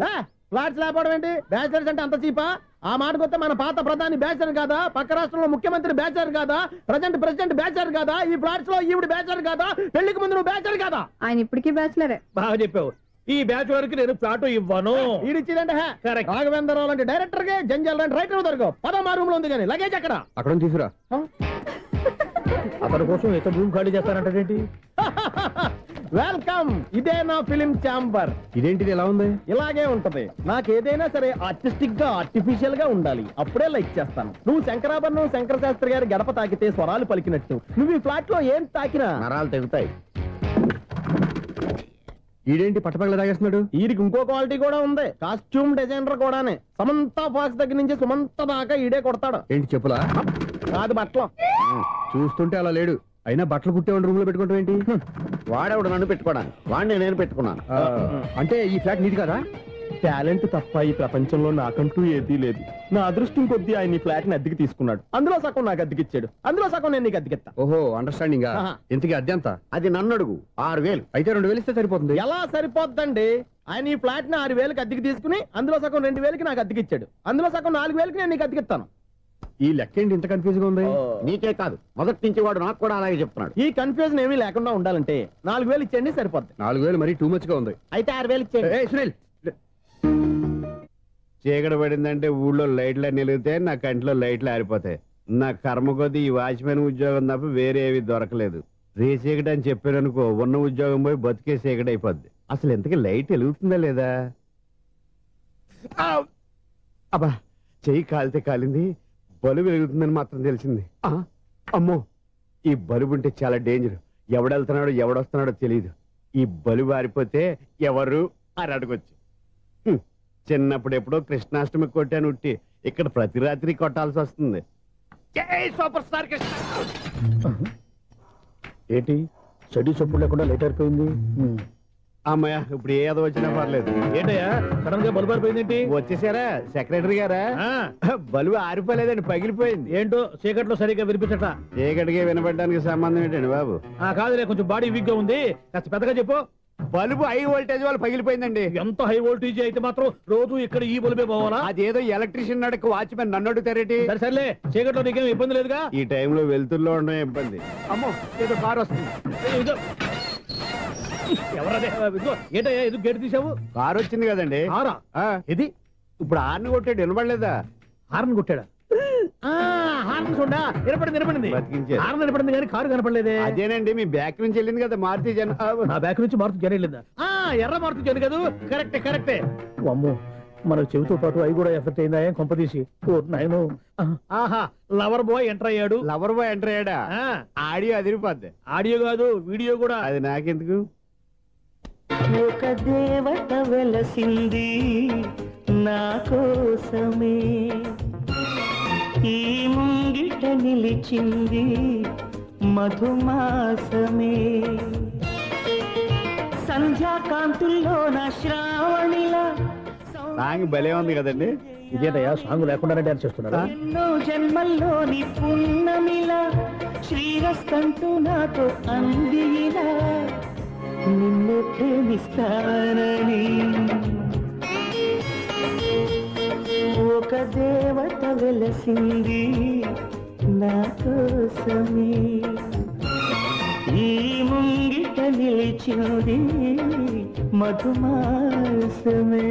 [SPEAKER 3] ఫ్లాట్స్ లేకపోవడం ఏంటి? బ్యాచులర్స్ అంటే అంత చీపా? ఆ మాటకొస్తే మన పాత ప్రధాని బ్యాచులర్ కాదా? పక్క రాష్ట్రంలో ముఖ్యమంత్రి బ్యాచులర్ కాదా? ప్రెసిడెంట్ బ్యాచులర్ కాదా? ఈ ఫ్లాట్స్ లో ఈవిడ బ్యాచులర్ కాదా? పెళ్లికి ముందు నువ్వు బ్యాచులర్ కాదా?
[SPEAKER 13] ఆయన ఇప్పటికీ బ్యాచులరే.
[SPEAKER 2] బాగా చెప్పావు. ఈ బ్యాచులర్ కి నేను ఫ్లాట్ ఇవ్వను.
[SPEAKER 3] ఈడిచ్చిందంటే రాఘవేంద్రరావు లాంటి డైరెక్టర్ కి జంజల్ లాంటి రైటర్ దొరకవు. 10వ రూమ్ లో ఉంది కానీ లగేజ్ అక్కడ
[SPEAKER 12] తీసుకురా.
[SPEAKER 2] అతని కోసం ఎంత రూమ్ ఖాళీ చేస్తానంటే
[SPEAKER 3] వెల్కమ్. ఇదే నా ఫిలిం ఛాంబర్.
[SPEAKER 12] ఇదేంటిది ఎలా ఉంది?
[SPEAKER 3] ఇలాగే ఉంటది. నాకు ఏదైనా సరే ఆర్టిస్టిక్ గా ఆర్టిఫిషియల్ గా ఉండాలి, అప్పుడే లైక్ చేస్తాను. నువ్వు శంకరాభరణం శంకర శాస్త్రి గారి గడప తాకితే స్వరాలు పలికినట్టు నువ్వు ఈ ఫ్లాట్ లో ఏం తాకినా
[SPEAKER 7] నరాలు తెగుతాయి.
[SPEAKER 12] ఈడేంటి పట్టపగల తాగేస్తున్నాడు?
[SPEAKER 3] వీడికి ఇంకో క్వాలిటీ కూడా ఉంది. కాస్ట్యూమ్ డిజైనర్ కూడానే. సమంత ఫాక్స్ దగ్గర నుంచి సుమంత దాకా ఈడే కొడతాడు.
[SPEAKER 12] ఏంటి చెప్పులా?
[SPEAKER 3] కాదు, బట్టలు.
[SPEAKER 12] చూస్తుంటే అలా లేడు. అయినా బట్టలు కుట్టేవాడి రూమ్ లో పెట్టుకోవడం ఏంటి?
[SPEAKER 7] వాడేవాడు నన్ను పెట్టుకోవడానికి, వాడిని నేను పెట్టుకున్నాను.
[SPEAKER 12] అంటే ఈ ఫ్లాట్ నీది కదా?
[SPEAKER 3] టాలెంట్ తప్ప ఈ ప్రపంచంలో నాకంటూ ఏదీ లేదు. నా అదృష్టం కొద్దీ ఆయన ఈ ఫ్లాట్ ని అద్దెకి తీసుకున్నాడు. అందులో సగం నాకు అద్దెకిచ్చాడు, అందులో సగం నేను నీకు అద్దెకిస్తా.
[SPEAKER 12] ఓహో, అండర్స్టాండింగ్. ఇంతకీ అద్దె ఎంత?
[SPEAKER 7] అది నన్ను అడుగు. 6000.
[SPEAKER 12] అయితే 2000 ఇస్తే సరిపోతుంది.
[SPEAKER 3] ఎలా సరిపోద్దండి? ఆయన ఈ ఫ్లాట్ ని 6000కి అద్దెకి తీసుకుని అందులో సగం 2000కి నాకు అద్దెకిచ్చాడు, అందులో సగం 4000కి నేను నీకు అద్దెకిస్తాను.
[SPEAKER 12] ఈ లెక్క ఏంటి ఇంత కన్ఫ్యూజ్ గా ఉంది?
[SPEAKER 7] నీకే కాదు, మొదటి నుంచి వాడు నాకు కూడా అలాగే చెప్తున్నాడు.
[SPEAKER 3] ఈ కన్ఫ్యూజన్ ఏమీ లేకుండా ఉండాలంటే 4000 ఇచ్చేయండి, సరిపోద్ది.
[SPEAKER 12] 4000 మరీ టూ మచ్ గా ఉంది.
[SPEAKER 3] అయితే 6000 ఇచ్చేయండి.
[SPEAKER 12] సునీల్,
[SPEAKER 14] చీకటి పడిందంటే ఊళ్ళో లైట్లు నిలిగితే నా కంటిలో లైట్లు ఆరిపోతాయి. నా కర్మ కొద్దీ ఈ వాచ్మెన్ ఉద్యోగం తప్ప వేరే ఏవి దొరకలేదు. రేచీకటి అని చెప్పారనుకో, ఉన్న ఉద్యోగం పోయి బతికే చీకటి అయిపోద్ది. అసలు ఎంతకీ లైట్ వెలుగుతుందా లేదా? అబ్బా, చెయ్యి కాలితే కాలింది, బలుబు వెలుగుతుందని మాత్రం తెలిసింది. అమ్మో, ఈ బలుబు ఉంటే చాలా డేంజర్. ఎవడెళ్తున్నాడో ఎవడొస్తున్నాడో తెలియదు. ఈ బలుబు ఆరిపోతే ఎవరు అని అడగొచ్చు. చిన్నప్పుడు ఎప్పుడో కృష్ణాష్టమి కొట్టాను ఉట్టి, ఇక్కడ ప్రతి రాత్రి కొట్టాల్సి వస్తుంది. జై సూపర్ స్టార్ కృష్ణ.
[SPEAKER 2] ఏంటి చెడు చప్పుడు లేకుండా లేట్ అయిపోయింది?
[SPEAKER 14] అమ్మయ్య, ఇప్పుడు ఏదో వచ్చినా పర్లేదు.
[SPEAKER 2] ఏంటయ్యా సడన్ గా బల్బు ఆరిపోయింది?
[SPEAKER 14] వచ్చేసారా సెక్రటరీ గారా? బల్బు ఆరిపోలేదండి, పగిలిపోయింది.
[SPEAKER 2] ఏంటో చీకట్లో సరిగ్గా వినిపించట.
[SPEAKER 14] చీకటికి వినపడడానికి సంబంధం ఏంటండి బాబు?
[SPEAKER 2] కాదులే, కొంచెం బాడీ వీక్ గా ఉంది, కాస్త పెద్దగా చెప్పు.
[SPEAKER 14] బల్బు హై వోల్టేజ్ వాళ్ళు పగిలిపోయిందండి.
[SPEAKER 2] ఎంత హై వోల్టేజ్ అయితే మాత్రం రోజు ఇక్కడ ఈ బల్బే పోవాలా?
[SPEAKER 14] అదేదో ఎలక్ట్రీషియన్ నడక వాచ్మెన్ నన్ను అడుగుతారేటి?
[SPEAKER 2] సర్లే, చీకట్లో నీకేం ఇబ్బంది లేదుగా?
[SPEAKER 14] ఈ టైంలో వెళ్తుల్లో ఉండడం ఇబ్బంది.
[SPEAKER 2] అమ్మో, ఏదో కారు వస్తుంది. ఎవరదే? ఏంటయ్యా ఎందుకు గేటు తీసావు?
[SPEAKER 14] కారు వచ్చింది కదండి.
[SPEAKER 2] ఇది
[SPEAKER 14] ఇప్పుడు హార్న్ కొట్టాడు, వినపడలేదా?
[SPEAKER 2] హార్న్ కొట్టాడా? వినపడింది కానీ కారు కనపడలేదే.
[SPEAKER 14] అదేనండి, మీ బ్యాక్ నుంచి వెళ్ళింది కదా మారుతి జన.
[SPEAKER 2] బ్యాక్ నుంచి మారుతి జన వెళ్ళిందా? ఎర్ర మారుతి జన కదా? కరెక్టే. అమ్మో, మన చెవితో పాటు అవి కూడా ఎఫెక్ట్ అయిందా? ఏం కొంపదీసి? ఆహా, లవర్ బాయ్ ఎంటర్ అయ్యాడు.
[SPEAKER 14] లవర్ బాయ్ ఎంటర్ అయ్యాడా? ఆడియో అదిరిపోద్ది.
[SPEAKER 2] ఆడియో కాదు, వీడియో కూడా.
[SPEAKER 14] అది నాకెందుకు?
[SPEAKER 15] ఒక దేవత వెలసింది నా కోసమే, ఈ ముంగిట నిలిచింది మధుమాసమే, సంధ్యాకాంతుల్లో నా శ్రావణిలా.
[SPEAKER 14] సాంగ్ భలే ఉంది కదండి.
[SPEAKER 2] ఇదేటయ్యా సాంగ్ లేకుండానే డాన్స్ చేస్తున్నారా?
[SPEAKER 15] ఎన్నో జన్మల్లోని పున్నమిలా శ్రీరస్తంటూ నాతో అందిలా, నిన్ను ప్రేమిస్తానని. ఒక దేవత వెలసింది నా కోసమే ఈ ముంగిట నిలిచింది మధుమాసమే.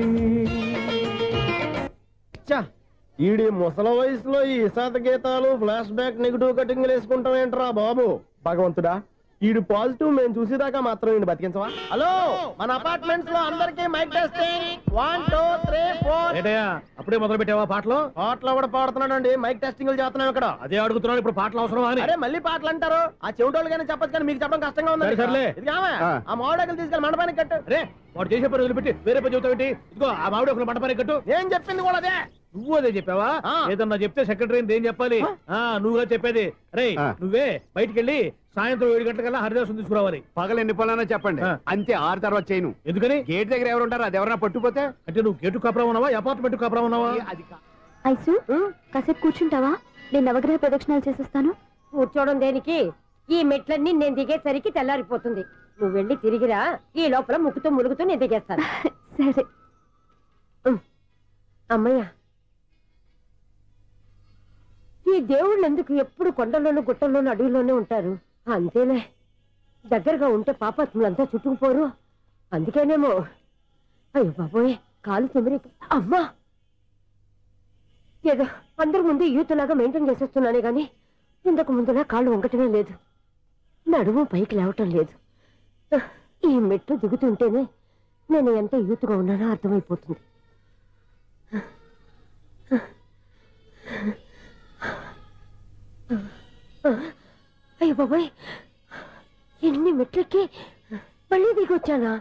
[SPEAKER 3] ఈడి ముసల వయసులో ఈ ఇసాత గీతాలు ఫ్లాష్ బ్యాక్ నెగిటివ్ కటింగ్ వేసుకుంటాం ఏంట్రా బాబు. భగవంతుడా, ఈడు పాజిటివ్ మేము చూసేదాకా మాత్రం ఈయన బతికించవా. హలో, మన అపార్ట్మెంట్స్ లో అందరికీ మైక్ టెస్టింగ్ 1 2 3 4.
[SPEAKER 2] అప్పుడే మొదలు పెట్టావా పాటలు?
[SPEAKER 3] పాటలు కూడా పాడుతున్నాడు అండి, మైక్ టెస్టింగ్ చేస్తున్నాం ఇక్కడ.
[SPEAKER 2] అదే అడుగుతున్నాడు, ఇప్పుడు పాటలు అవసరం అని.
[SPEAKER 3] అరే మళ్ళీ పాటలు అంటారు, ఆ చెవిటోళ్ళు కానీ చెప్పచ్చు కానీ మీకు చెప్పడం కష్టంగా ఉంది.
[SPEAKER 2] సర్లే.
[SPEAKER 3] ఆ మామిడాకులు తీసుకెళ్ళి మండపానికి కట్టు.
[SPEAKER 2] రే, వాడు చేసే పని వదిలిపెట్టి వేరే పని చెబుతావేంటి? ఇదిగో ఆ మామిడి ఒకరు మండపానికి కట్టు.
[SPEAKER 3] నేను చెప్పింది కూడా అదే.
[SPEAKER 2] నువ్వు అదే చెప్పావా? ఏదన్నా చెప్తే సెక్రటరీని ఏం చెప్పాలి? నువ్వుగా చెప్పేది. రే, నువ్వే బయటికి వెళ్ళి సాయంత్రం 7 గంటలకల్లా హరిదాసుని తీసుకురావాలి.
[SPEAKER 14] పగలు ఎన్ని పనులన్నా చెప్పండి, అంతే 6 తర్వాత చేయను.
[SPEAKER 2] ఎందుకని?
[SPEAKER 14] గేట్ దగ్గర ఎవరు ఉంటారు, అది ఎవరన్నా పట్టుపోతే.
[SPEAKER 2] అంటే నువ్వు గేటు కాపురా ఉన్నావా, అపార్ట్మెంట్ కాపురా ఉన్నావా?
[SPEAKER 6] ఐసు, కాసేపు కూర్చుంటావా? నేను నవగ్రహ ప్రదక్షిణాలు చేసేస్తాను.
[SPEAKER 13] కూర్చోవడం దేనికి? ఈ మెట్లన్నీ నేను దిగేసరికి తెల్లారిపోతుంది. నువ్వు వెళ్ళి తిరిగిరా, ఈ లోపల ముక్కుతూ ములుగుతూ నేను దిగేస్తాను.
[SPEAKER 6] సరే
[SPEAKER 13] అమ్మయ్య, ఈ దేవుళ్ళు ఎందుకు ఎప్పుడు కొండల్లోనూ గుట్టల్లోనూ అడవిలోనే ఉంటారు? అంతేలే, దగ్గరగా ఉంటే పాపాత్ములంతా చుట్టుకుపోరు. అందుకేనేమో. అయ్యో బాబోయ్, కాలు తిమిరి. అమ్మా, ఏదో అందరి ముందు యూత్లాగా మెయింటైన్ చేసేస్తున్నానే గాని ఇంతకు ముందులా కాళ్ళు వంగటమే లేదు, నడుము పైకి లేవటం లేదు. ఈ మెట్లు దిగుతుంటేనే నేను ఎంత యూత్గా ఉన్నానో అర్థమైపోతుంది. అయ్యో బాబాయ్, ఎన్ని మెట్లెక్కి మళ్ళీ దిగొచ్చానా?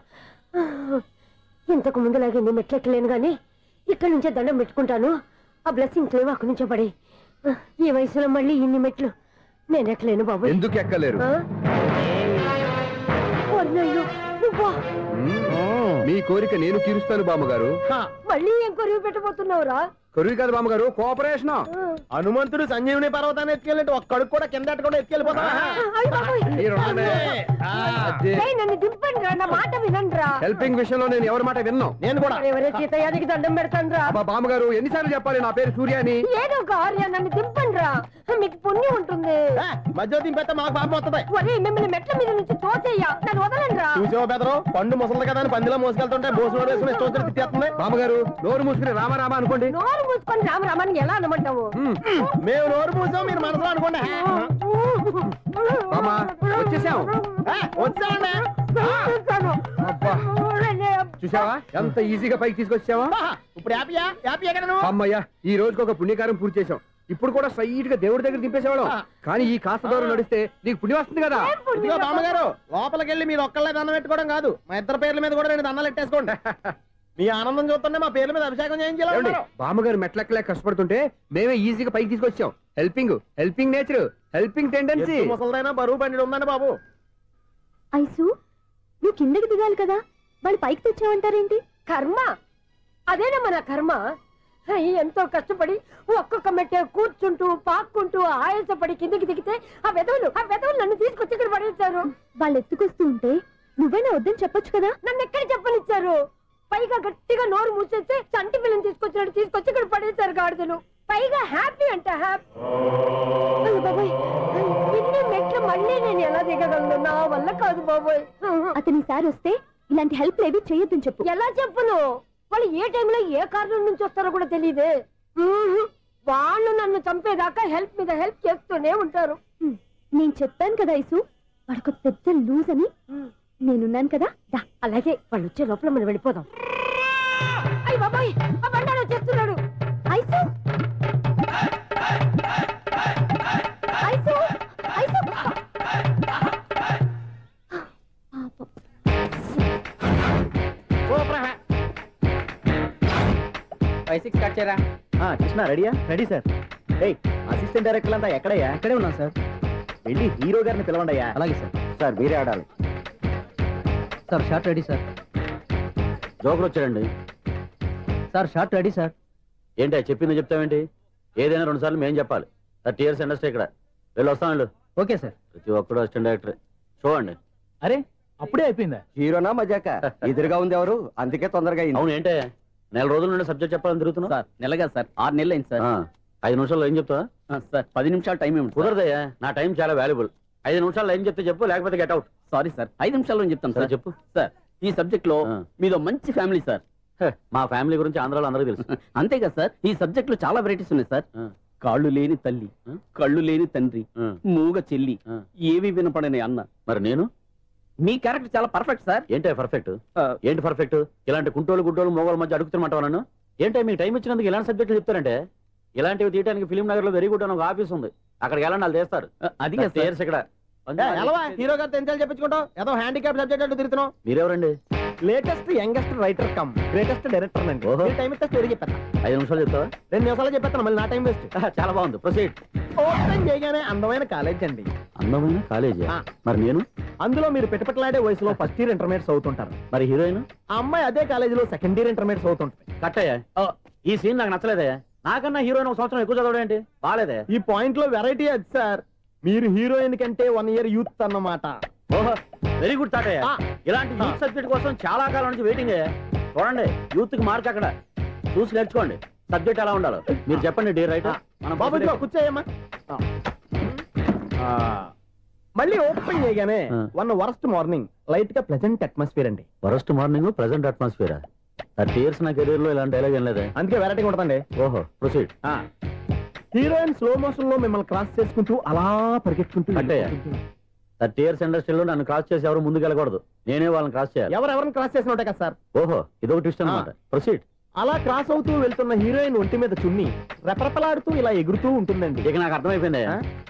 [SPEAKER 13] ఇంతకు ముందులాగే ఎన్ని మెట్లెక్కలేను గాని ఇక్కడి నుంచే దండం పెట్టుకుంటాను. ఆ బ్లెస్సింగ్స్ లేవు అక్కడి నుంచే పడే. ఈ వయసులో మళ్ళీ ఇన్ని మెట్లు నేను ఎక్కలేను బాబు.
[SPEAKER 14] ఎందుకు ఎక్కలేరు? మీ కోరిక నేను తీరుస్తాను బామ్మగారు.
[SPEAKER 13] మళ్ళీ ఏం కొరివి పెట్టబోతున్నావురా?
[SPEAKER 14] కొరివి కాదు బామ్మగారు, కోఆపరేషన్.
[SPEAKER 3] హనుమంతుడు సంజీవుని పర్వతాన్ని ఎత్తుకెళ్ళి ఒక్కడికి కూడా కింద కూడా ఎత్తుకెళ్ళిపోతా.
[SPEAKER 13] నన్ను దింపండి రా, నా మాట వినండి రా.
[SPEAKER 14] హెల్పింగ్ విషయంలో నేను ఎవరి మాట విన్నాను.
[SPEAKER 3] నేను కూడా
[SPEAKER 13] ఎవరే సీతయ్యానికి దండం పెడతాను రా.
[SPEAKER 14] బామ్మగారు ఎన్నిసార్లు చెప్పాలి నా పేరు సూర్య అని?
[SPEAKER 13] ఏదో ఒక ఆర్య, నన్ను దింపండి రా, మీకు పుణ్యం ఉంటుంది.
[SPEAKER 3] మధ్య దింపేస్తే మాకు పాపం వస్తుంది.
[SPEAKER 13] ఒరే, మిమ్మల్ని మెట్ల మీద నుంచి తోసేయ్యా, నన్ను వదలండి రా.
[SPEAKER 3] చూసావా బెదరు, పండు ముసలి కదా అని పందిలో మోసుకెళ్తుంటే బోసులో వేసుకుని స్టోర్ తిట్టేస్తుంది.
[SPEAKER 14] బామ్మగారు నోరు మూసుకుని రామారామా అనుకోండి.
[SPEAKER 13] నోరు మూసుకొని రామరామాన్ని ఎలా అనమంటావు?
[SPEAKER 3] మేము నోరు మూసాం, మీరు మనసులో అనుకోండి.
[SPEAKER 14] వచ్చేసాం. చూసావా ఎంత ఈజీగా పైకి తీసుకొచ్చావా?
[SPEAKER 3] ఇప్పుడు
[SPEAKER 14] అమ్మయ్యా, ఈ రోజుకి ఒక పుణ్యకారం పూర్తి చేసాం. ఇప్పుడు కూడా స్ట్రైట్ గా దేవుడి దగ్గర దింపేసేవాళ్ళం. కానీ ఈ కాస్త దూరం నడిస్తే నీకు పుణ్యం వస్తుంది కదా.
[SPEAKER 3] ఇదిగో బామ్మగారు, లోపలికి వెళ్ళి మీరు ఒక్కళ్ళే దండం పెట్టుకోవడం కాదు, మా ఇద్దరు పేర్ల మీద కూడా నేను దండాలు పెట్టేసుకోండి. మీ ఆనందం చూస్తుంటే మా పేర్ల మీద అభిషేకం చేయించాలి.
[SPEAKER 14] బామ్మగారు మెట్లెక్కలే కష్టపడుతుంటే మేమే ఈజీగా పైకి తీసుకొచ్చాం. Helping nature, helping tendency.
[SPEAKER 3] ముసలిదైనా బరువు బండి ఉందండి బాబు.
[SPEAKER 6] ఐసు, నువ్వు కిందకి దిగాలి కదా, వాళ్ళు పైకి తెచ్చావంటారేంటి?
[SPEAKER 13] కర్మ, అదేనమ్మా నా కర్మ. ఎంతో కష్టపడి ఒక్కొక్క మెట్టే కూర్చుంటూ పాక్కుంటూ ఆయాసపడి కిందికి దిగితే ఆ వెధవులు నన్ను తీసుకొచ్చి ఇక్కడ పడేశారు.
[SPEAKER 6] వాళ్ళు ఎత్తుకొస్తూ ఉంటే నువ్వైనా వద్దని చెప్పొచ్చు కదా.
[SPEAKER 13] నన్ను ఎక్కడ చెప్పనిచ్చారు? పైగా గట్టిగా నోరు మూసేస్తే చంటి పిల్లని తీసుకొచ్చినట్టు తీసుకొచ్చి ఇక్కడ పడేశారు గాడిదలు. పైగా హ్యాపీ అంటే హ్యాపీ. బాబాయ్, ఇన్ని మెట్లు మళ్ళీ నేను ఎలా దిగగలను? నా వల్ల కాదు బాబోయ్.
[SPEAKER 6] అతని సార్ వస్తే ఇలాంటి హెల్ప్ లేవి చేయొద్దని చెప్పు.
[SPEAKER 13] ఎలా చెప్పును? వాళ్ళు ఏ టైంలో ఏ కారణం నుంచి వస్తారో కూడా తెలియదే. వాళ్ళు నన్ను చంపేదాకా హెల్ప్ మీద హెల్ప్ చేస్తూనే ఉంటారు.
[SPEAKER 6] నేను చెప్పాను కదా ఐసు, వాడికి పెద్ద లూజ్ అని. నేనున్నాను కదా.
[SPEAKER 13] అలాగే వాళ్ళు వచ్చే లోపల మనం వెళ్ళిపోదాం. అయ్య బాబాయ్, ఆ బండారు వచ్చేస్తున్నాడు.
[SPEAKER 6] Ice, ice, ice.
[SPEAKER 16] 5-6 కట్ చేయరా.
[SPEAKER 3] కృష్ణ రెడీయా? Ready sir. అసిస్టెంట్ డైరెక్టర్ అంతా ఎక్కడయ్యా?
[SPEAKER 16] ఇక్కడే ఉన్నాం సార్.
[SPEAKER 3] వెళ్ళి హీరో గారిని పిలవండి అయ్యా.
[SPEAKER 16] అలాగే సార్.
[SPEAKER 3] సార్ మీరే ఆడాలి
[SPEAKER 16] sir. Short ready sir.
[SPEAKER 9] Joker వచ్చాడండి
[SPEAKER 16] సార్. Short ready sir.
[SPEAKER 9] ఏంటి చెప్పింది చెప్తావేంటి? ఏదైనా 2 సార్లు మేము చెప్పాలి. 30 years ఇండస్ట్రీ ఇక్కడ. వెళ్ళి వస్తాం వెళ్ళు.
[SPEAKER 16] Okay sir.
[SPEAKER 9] ప్రతి ఒక్కడు అసిస్టెంట్ డైరెక్టర్. చూడండి.
[SPEAKER 16] అరే అప్పుడే అయిపోయిందా?
[SPEAKER 3] హీరోనా మజాక? ఎదురుగా ఉంది ఎవరు, అందుకే తొందరగా.
[SPEAKER 9] అవును, ఏంటే 4 రోజుల నుండి సబ్జెక్ట్ చెప్పాలని తిరుగుతున్నావు?
[SPEAKER 16] సార్ నెలగా సార్, 6 నెలలు అయింది సార్.
[SPEAKER 7] 5 నిమిషాల్లో ఏం చెప్తా సార్? 10 నిమిషాలు టైం ఏమి కుదరదయ్యా, నా టైం చాలా వాల్యుబుల్. 5 నిమిషాల్లో ఏం చెప్తే చెప్పు, లేకపోతే గెట్ అవుట్. సారీ సార్, 5 నిమిషాల్లో చెప్తాను సార్. చెప్పు సార్. ఈ సబ్జెక్ట్ లో మీదో మంచి ఫ్యామిలీ సార్. మా ఫ్యామిలీ గురించి ఆంధ్రాలో అందరికీ తెలుసు. అంతే కదా సార్, ఈ సబ్జెక్ట్ లో చాలా వెరైటీస్ ఉన్నాయి సార్. కాళ్ళు లేని తల్లి, కళ్ళు లేని తండ్రి, మూగ చెల్లి, ఏవి వినపడని అన్న. మరి నేను మీ క్యారెక్టర్ చాలా పర్ఫెక్ట్ సార్. ఏంటి పర్ఫెక్ట్? ఏంటి పర్ఫెక్ట్? ఇలాంటి కుంటోలు గుడ్డోలు మోగోల మధ్య అడుగుతున్నమాట నన్ను. ఏంటంటే మీకు టైం ఇచ్చినందుకు ఇలాంటి సబ్జెక్టులు చెప్తారంటే, ఇలాంటివి తీయడానికి ఫిలిం నగర్ లో వెరీ గుడ్ అని ఒక ఆఫీస్ ఉంది, అక్కడికి వెళ్ళండి, వాళ్ళు చేస్తారు. అది ఇక్కడ
[SPEAKER 3] హీరో గారితో ఎంత చెప్పించుకుంటావు? ఏదో హ్యాండిక్యాప్ సబ్జెక్ట్ అంటూ తిరుగుతున్నావు.
[SPEAKER 7] మీరెవరండి?
[SPEAKER 3] Latest youngest writer come greatest director అండి. టైం ఇస్తే స్టోరీ చెప్పేస్తా.
[SPEAKER 7] 5 నిమిషాలు చెప్తావా?
[SPEAKER 3] 2 నిమిషాలు చెప్పేస్తాను, మళ్ళీ నా టైం వేస్ట్.
[SPEAKER 7] చాలా బాగుంది, ప్రొసీడ్.
[SPEAKER 3] ఓపెన్ చేయగానే అందమైన కాలేజ్ అండి.
[SPEAKER 7] అందమైన కాలేజీ? మరి నేను
[SPEAKER 3] అందులో మీరు పెట్టుపట్లాడే వయసులో ఫస్ట్ ఇయర్ ఇంటర్మీడియట్స్ అవుతుంటారు.
[SPEAKER 7] మరి హీరోయిన్?
[SPEAKER 3] ఆ అమ్మాయి అదే కాలేజీలో సెకండ్ ఇయర్ ఇంటర్మీడియట్స్ అవుతుంటాయి.
[SPEAKER 7] కట్టయ్యా, ఈ సీన్ నాకు నచ్చలేదే. నాకన్నా హీరోయిన్ ఒక సంవత్సరం ఎక్కువ చదవడం ఏంటి? బాలేదే.
[SPEAKER 3] ఈ పాయింట్ లో వెరైటీ అది సార్. మీరు హీరోయిన్ కంటే 1 year యూత్ అన్నమాట.
[SPEAKER 7] ఓహో, వెరీ గుడ్ థాట్. ఇలాంటి యూత్ సబ్జెక్ట్ కోసం చాలా కాలం నుంచి వెయిటింగ్. చూడండి, యూత్ కి మార్క్ అక్కడ చూసి నేర్చుకోండి. సబ్జెక్ట్ ఎలా ఉండాలో మీరు చెప్పండి. డీ రైటర్
[SPEAKER 3] బాబు కూర్చోయమ్మా. మళ్ళీ ఓపెన్ చేయగానే వరస్ట్ మార్నింగ్, లైట్ గా ప్లెజెంట్ అట్మాస్ఫియర్ అండి.
[SPEAKER 7] Worst morning, pleasant atmosphere. 30 years నా కెరీర్ లో ఇలాంటి డైలాగ్ ఏం లేదే.
[SPEAKER 3] అందుకే వెరైటీ ఉంటుందండి.
[SPEAKER 7] ఓహో, ప్రొసీడ్.
[SPEAKER 3] హీరోయిన్ స్లో మోషన్ లో మిమ్మల్ని క్రాస్ చేసుకుంటూ అలా పరిగెత్తుకుంటూ
[SPEAKER 7] అంటే 30 years ఇండస్ట్రీలో నన్ను క్రాస్ చేసి ఎవరు ముందుకు వెళ్ళకూడదు, నేనే వాళ్ళని క్రాస్ చేయాలి.
[SPEAKER 3] ఎవరెవరిని క్రాస్ చేసిన కదా సార్.
[SPEAKER 7] ఓహో, ఇదొక ట్విస్ట్ అన్నమాట. ప్రొసీడ్.
[SPEAKER 3] అలా క్రాస్ అవుతూ వెళ్తున్న హీరోయిన్ ఒంటి మీద చున్నీ రెపరెపలాడుతూ ఇలా ఎగురుతూ ఉంటుందండి.
[SPEAKER 7] ఇక నాకు అర్థమైపోయింది.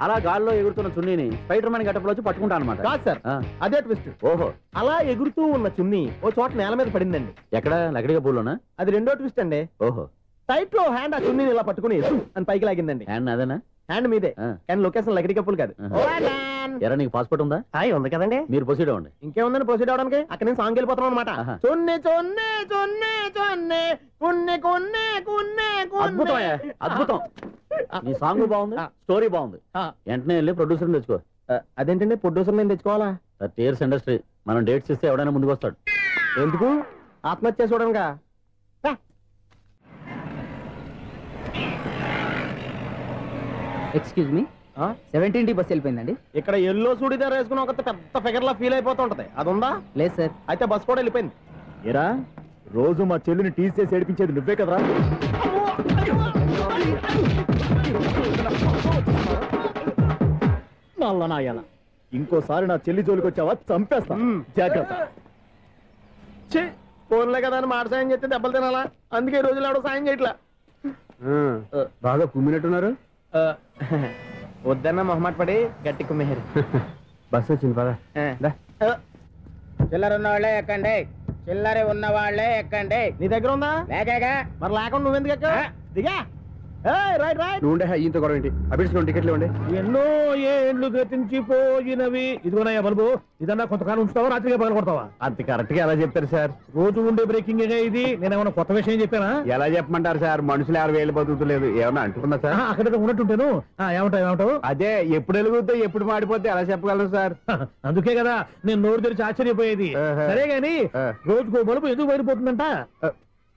[SPEAKER 7] అలా గాల్లో ఎగురుతున్న చున్నీని స్పైడర్ మ్యాన్ గట్టపులో వచ్చి పట్టుకుంటా అనమాట.
[SPEAKER 3] కాదు సార్, అదే ట్విస్ట్.
[SPEAKER 7] ఓహో,
[SPEAKER 3] అలా ఎగురుతూ ఉన్న చున్నీ ఓ చోట నేల మీద పడిందండి.
[SPEAKER 7] ఎక్కడ? లకడిగా పూల్లోనా?
[SPEAKER 3] అది రెండో ట్విస్ట్ అండి.
[SPEAKER 7] ఓహో,
[SPEAKER 3] టైట్ లో హ్యాండ్ ఆ చున్నీని ఇలా పట్టుకుని అని పైకి లాగిందండి.
[SPEAKER 7] హ్యాండ్ అదేనా?
[SPEAKER 3] హ్యాండ్ మీదే, కానీ లొకేషన్ లకడి కప్పులు కాదు.
[SPEAKER 7] ఎరా, నీకు పాస్పోర్ట్ ఉందా?
[SPEAKER 3] ఉంది కదండి.
[SPEAKER 7] మీరు ప్రొసీడ్ అవ్వండి.
[SPEAKER 3] ఇంకేముందని ప్రొసీడ్ అవడానికి? అక్కడ నేను సాంగ్ వెళ్ళిపోతాను అనమాట. చొన్నే చొన్నే చొన్నే చొన్నే కున్నే కున్నే కున్నే.
[SPEAKER 7] అద్భుతం, అద్భుతం. నీ సాంగ్ బాగుంది, స్టోరీ బాగుంది. వెంటనే వెళ్ళి ప్రొడ్యూసర్ తెచ్చుకో.
[SPEAKER 3] అదేంటండి ప్రొడ్యూసర్ నేను తెచ్చుకోవాలా?
[SPEAKER 7] 30 years ఇండస్ట్రీ, మనం డేట్స్ ఇస్తే ఎవడైనా ముందుకు వస్తాడు.
[SPEAKER 3] ఎందుకు? ఆత్మహత్య చూడనుగా.
[SPEAKER 16] Excuse me, 17D bus వెళ్ళిపోయిందండి.
[SPEAKER 3] ఇక్కడ ఎల్లో చూడిదార్ వేసుకుని ఒక పెద్ద ఫిగర్ లా ఫీల్ అయిపోతుంటది, అది ఉందా?
[SPEAKER 16] లేదు సార్.
[SPEAKER 3] అయితే బస్ కూడా వెళ్ళిపోయింది.
[SPEAKER 4] ఏరా, రోజు మా చెల్లిని టీస్ చేసి ఏడిపించేది నువ్వే కదరా? నల్ల నాయాల, ఇంకోసారి నా చెల్లి జోలికి వచ్చావా చంపేస్తా, జాగ్రత్త.
[SPEAKER 3] ఫోన్లే కదా అని మాట సాయం చేస్తే దెబ్బలు తినాలా? అందుకే ఈ రోజులు ఎవడో సాయం చేయట్లా.
[SPEAKER 12] బాగా కుమ్మినట్టున్నారు.
[SPEAKER 3] వద్దన్న మొహమాట పడి గట్టి కుమ్మేరు.
[SPEAKER 12] బస్సు వచ్చింది పద.
[SPEAKER 16] చిల్లర ఉన్న వాళ్ళే ఎక్కండి, చిల్లర ఉన్న వాళ్ళే ఎక్కండి.
[SPEAKER 3] నీ దగ్గర ఉందా?
[SPEAKER 16] లేకగా.
[SPEAKER 3] మరి లేకుండా నువ్వెందుకు ఎక్క? దిగా. Right right.
[SPEAKER 12] నువ్వు ఇంత గొడవ ఏంటి? అభిడ్స్ టికెట్లు ఇవ్వండి.
[SPEAKER 2] ఎన్నో ఏండ్లు గతించిపోయినవి. ఇదిగోనయ్యా బల్బు, ఇదన్నా కొంతకాలం ఉంచుతావా, రాత్రిగా పగల కొడతావా?
[SPEAKER 12] అంత కరెక్ట్ గా ఎలా చెప్తారు సార్?
[SPEAKER 2] రోజు ఉండే బ్రేకింగ్ ఇది. నేనేమన్నా కొత్త విషయం చెప్పానా?
[SPEAKER 12] ఎలా చెప్పమంటారు సార్? మనుషులు 6 వేలు బతుకుతలేదు, ఏమన్నా అంటున్నా సార్?
[SPEAKER 2] అక్కడ ఉన్నట్టుంటాను. ఏమంటావు?
[SPEAKER 12] అదే ఎప్పుడు వెలుగుతో ఎప్పుడు మాడిపోతే ఎలా చెప్పగలను సార్?
[SPEAKER 2] అందుకే కదా నేను నోరు తెరిచి ఆశ్చర్యపోయేది. సరే గాని రోజుకో బల్బు ఎందుకు బయటపోతుందంట?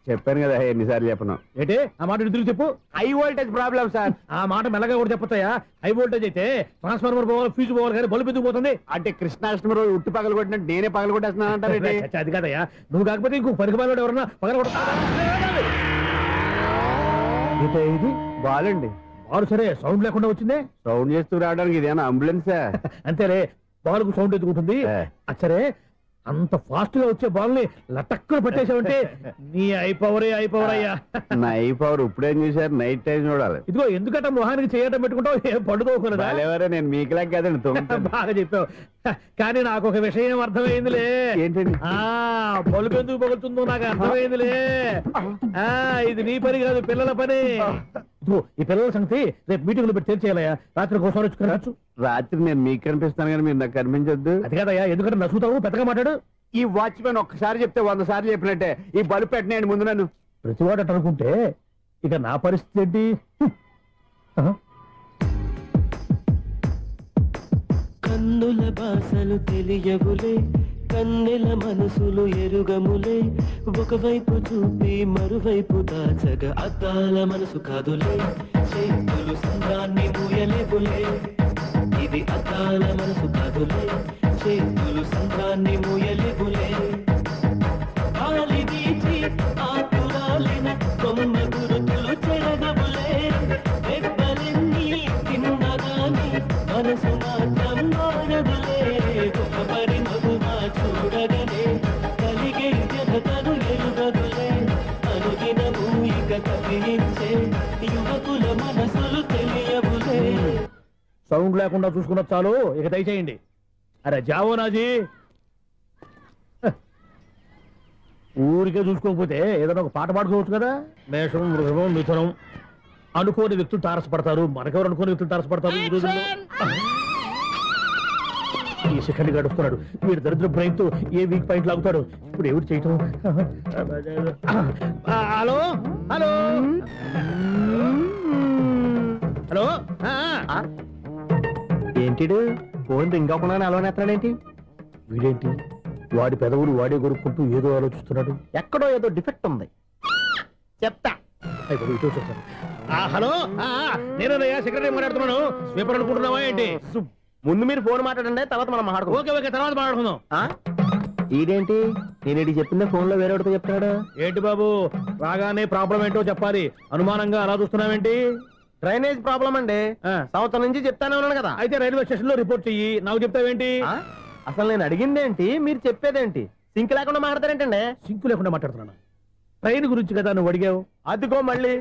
[SPEAKER 12] చెప్పాను కదా, ఎన్నిసార్లు చెప్పను.
[SPEAKER 2] ఏంటే ఆ మాట ఎదురు చెప్పు.
[SPEAKER 12] High voltage problem sir.
[SPEAKER 2] ఆ మాట మెల్లగా కూడా చెప్పొచ్చాయా? హై వోల్టేజ్ అయితే ట్రాన్స్ఫార్మర్ పోవాలి, ఫ్యూజ్ పోవాలి, కానీ బల్బు ఎందుకు పోతుంది?
[SPEAKER 12] అంటే కృష్ణాష్టమి రోజు ఉట్టి పగలు కొట్టినట్టు నేనే పగలు కొట్టేస్తున్నాను అంటారు.
[SPEAKER 2] అది కాదయ్యా, నువ్వు కాకపోతే ఇంకో పరిగబాలు ఎవరన్నా పగల కొడతా. ఇది
[SPEAKER 12] బాలండి.
[SPEAKER 2] బాలు సరే, సౌండ్ లేకుండా వచ్చిందే.
[SPEAKER 12] సౌండ్ చేస్తూ రావడానికి ఇదేనా అంబులెన్సా?
[SPEAKER 2] అంతేలే, బాలుకు సౌండ్ ఎదుగుతుంది. సరే, అంత ఫాస్ట్ గా వచ్చే బాల్ని లటక్కులు పట్టేసావంటే నీ ఐపవర్ అయ్యా.
[SPEAKER 12] నా ఐపవర్ ఇప్పుడేం చూసారు? నైట్ టైం చూడాలి.
[SPEAKER 2] ఇదిగో ఎందుకంటే మొహానికి చేయటం పెట్టుకుంటావు, ఏం పండుకోకూడదా?
[SPEAKER 12] నేను మీకులా కదండి.
[SPEAKER 2] బాగా చెప్పావు, కానీ నాకు ఒక విషయం అర్థమైందిలే.
[SPEAKER 12] ఏంటండి?
[SPEAKER 2] బల్బు ఎందుకు పగులుతుందో నాకు అర్థమైందిలే. ఇది నీ పని కాదు, పిల్లల పని. ఈ పిల్లల సంగతి రేపు మీటింగ్ లో పెట్టి తెలిసేయాలయ్యా. రాత్రి కోసం వచ్చి
[SPEAKER 12] రాత్రి నేను మీకు కనిపిస్తాను కానీ మీరు నాకు కనిపించొద్దు.
[SPEAKER 2] అది కాదయ్యా, ఎందుకంటే నసుగుతావు, పెద్దగా మాట్లాడు.
[SPEAKER 12] ఈ వాచ్మెన్ ఒక్కసారి చెప్తే 100 సార్లు చెప్పినట్టే. ఈ బల్బు పెట్టినాయండి ముందు నన్ను.
[SPEAKER 2] ప్రతివాడు అనుకుంటే ఇక నా పరిస్థితి ఏంటి?
[SPEAKER 15] కన్నుల భాషలు తెలియవులే, కన్నెల మనసులు ఎరుగములే ఒకవైపు చూపి మరువైపు దాచగా అద్దాల మనసు కాదులే చేతులు సంద్రాన్ని మూయలేవులే ఇది అద్దాల మనసు కాదులే చేతులు సంద్రాన్ని మూయలేవులే గాలి వీచి ఆకురాలిన కొమ్మ గురుతులు చెరగవులే దెబ్బలెన్ని తిన్నగాని మనసు మాత్రం మారదులే ఒక పరిమగుగా చూడగనే కలిగే జగతను ఎరుగదులే అనుదినము ఇక కవించే యువకుల మనసులు తెలియవులే.
[SPEAKER 2] సౌండ్ లేకుండా చూసుకున్న చాలు, ఇక దయచేయండి. అరే జావో నాజీ, ఊరికే చూసుకోకపోతే ఏదైనా ఒక పాట పాడుకోవచ్చు కదా. మేషం, వృషభం, మిథునం అనుకోని వ్యక్తులు తారసపడతారు. మనకెవరు అనుకోని వ్యక్తులు తారసపడతారు ఈ రోజుల్లో? ఈ సెకండ్ గడుస్తున్నాడు వీడు దరిద్ర బ్రెయిన్ తో ఏ వీక్ పాయింట్ లాగుతాడు. ఇప్పుడు ఎవరు చేయటం? Hello hello hello.
[SPEAKER 3] ఏంటిడు ఫోన్ రింగ్ అవ్వకుండా అలవనేస్తాడేంటి?
[SPEAKER 2] వీడేంటి వాడి పెదవులు వాడే కొరుక్కుంటూ ఏదో ఆలోచిస్తున్నాడు.
[SPEAKER 3] ఎక్కడో ఏదో డిఫెక్ట్ ఉంది, చెప్తా.
[SPEAKER 2] ఇటు చెప్తాను. హలో, నేనయ్యా సెక్రటరీ మాట్లాడుతున్నాను. స్వీపర్ అనుకుంటున్నావా ఏంటి?
[SPEAKER 3] ముందు మీరు ఫోన్ మాట్లాడండి, తర్వాత మనం మాట్లాడుకుందాం.
[SPEAKER 2] ఓకే ఓకే, తర్వాత మాట్లాడుకుందాం.
[SPEAKER 3] ఇదేంటి నేను చెప్పిందే ఫోన్ లో వేరేవాడితో చెప్తున్నాడు
[SPEAKER 2] ఏంటి బాబు? రాగానే ప్రాబ్లం ఏంటో చెప్పాలి. అనుమానంగా అలా చూస్తున్నావేంటి?
[SPEAKER 3] డ్రైనేజ్ ప్రాబ్లం అండి, సంవత్సరం నుంచి చెప్తానే ఉన్నాను కదా.
[SPEAKER 2] అయితే రైల్వే స్టేషన్ లో రిపోర్ట్ చెయ్యి, నాకు చెప్తావేంటి?
[SPEAKER 3] అసలు నేను అడిగిందేంటి, మీరు చెప్పేదేంటి? సింక్ లేకుండా మాట్లాడతారేంటండి?
[SPEAKER 2] సింక్ లేకుండా మాట్లాడుతున్నాను. ట్రైన్ గురించి కదా నువ్వు అడిగావు.
[SPEAKER 3] అదిగో మళ్ళీ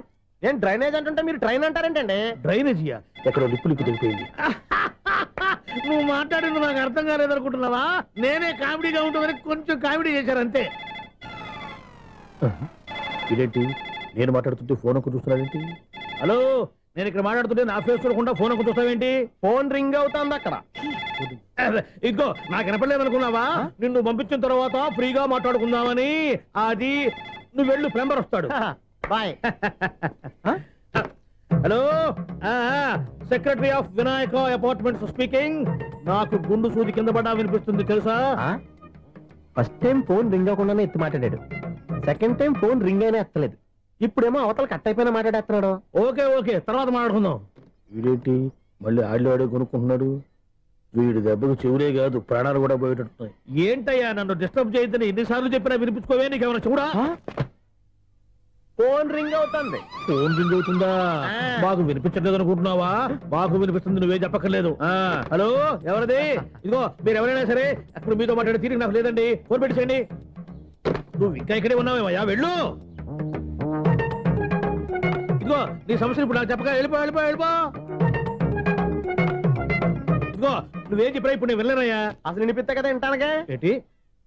[SPEAKER 3] నేను డ్రైనేజ్ అంటుంటే మీరు ట్రైన్ అంటారేంటండి?
[SPEAKER 2] డ్రైనేజీయా? ఎక్కడో లిప్పు దిగిపోయింది. నువ్వు మాట్లాడింది నాకు అర్థం కాలేదనుకుంటున్నావా? నేనే కామెడీగా ఉంటుందని కొంచెం కామెడీ చేశారంతే. ఇదేంటి నేను మాట్లాడుతుంటే ఫోన్ ఒక్క చూస్తున్నావేంటి? హలో, నేను ఇక్కడ మాట్లాడుతుంటే నా ఫేస్ చూడకుండా ఫోన్ ఒక్క చూస్తావేంటి?
[SPEAKER 3] ఫోన్ రింగ్ అవుతుంది అక్కడ.
[SPEAKER 2] ఇంకో నాకు వినపడలేదు అనుకున్నావా? నిన్ను పంపించిన తర్వాత ఫ్రీగా మాట్లాడుకుందామని. అది నువ్వు వెళ్ళు, ప్లంబర్ వస్తాడు.
[SPEAKER 3] Bye.
[SPEAKER 2] Hello, secretary of Vinayaka apartments speaking. నాకు గుండు సూది కింద పడ్డా వినిపిస్తుంది తెలుసా?
[SPEAKER 3] ఫస్ట్ టైం ఫోన్ రింగ్ అవ్వకుండానే ఎత్తి మాట్లాడాడు, సెకండ్ టైం ఫోన్ రింగ్ అయినా ఎత్తలేదు, ఇప్పుడేమో అవతల కట్ అయిపోయినా మాట్లాడేస్తున్నాడు.
[SPEAKER 2] ఓకే ఓకే, తర్వాత మాట్లాడుకుందాం. వీడేంటి మళ్ళీ ఆడే కొనుక్కుంటున్నాడు? వీడి దెబ్బకు చెవులే కాదు ప్రాణాలు కూడా పోయేటట్టున్నాయి. ఏంటయ్యా నన్ను డిస్టర్బ్ చేయొద్దని ఎన్నిసార్లు చెప్పినా వినిపించుకోవే? నీకేమైనా చూడా?
[SPEAKER 3] ఫోన్ రింగ్ అవుతుంది.
[SPEAKER 2] ఫోన్ రింగ్ అవుతుందా? మాకు వినిపించలేదు అనుకుంటున్నావా? మాకు వినిపిస్తుంది, నువ్వే చెప్పక్కర్లేదు. హలో, ఎవరిది? ఇదిగో మీరు ఎవరైనా సరే అప్పుడు మీతో మాట్లాడే తీరిక నాకు లేదండి. ఫోన్ పెట్టేసేయండి. నువ్వు ఇంకా ఇక్కడే ఉన్నావేమయ్యా, వెళ్ళు. ఇదిగో నీ సమస్యలు ఇప్పుడు నాకు చెప్పక వెళ్ళిపో వెళ్ళిపో వెళ్ళిపో. ఇదిగో నువ్వేం చెప్పరా ఇప్పుడు నేను వెళ్ళానయ్యా.
[SPEAKER 3] అసలు వినిపిస్తా కదా వింటానుగా.
[SPEAKER 2] ఏంటి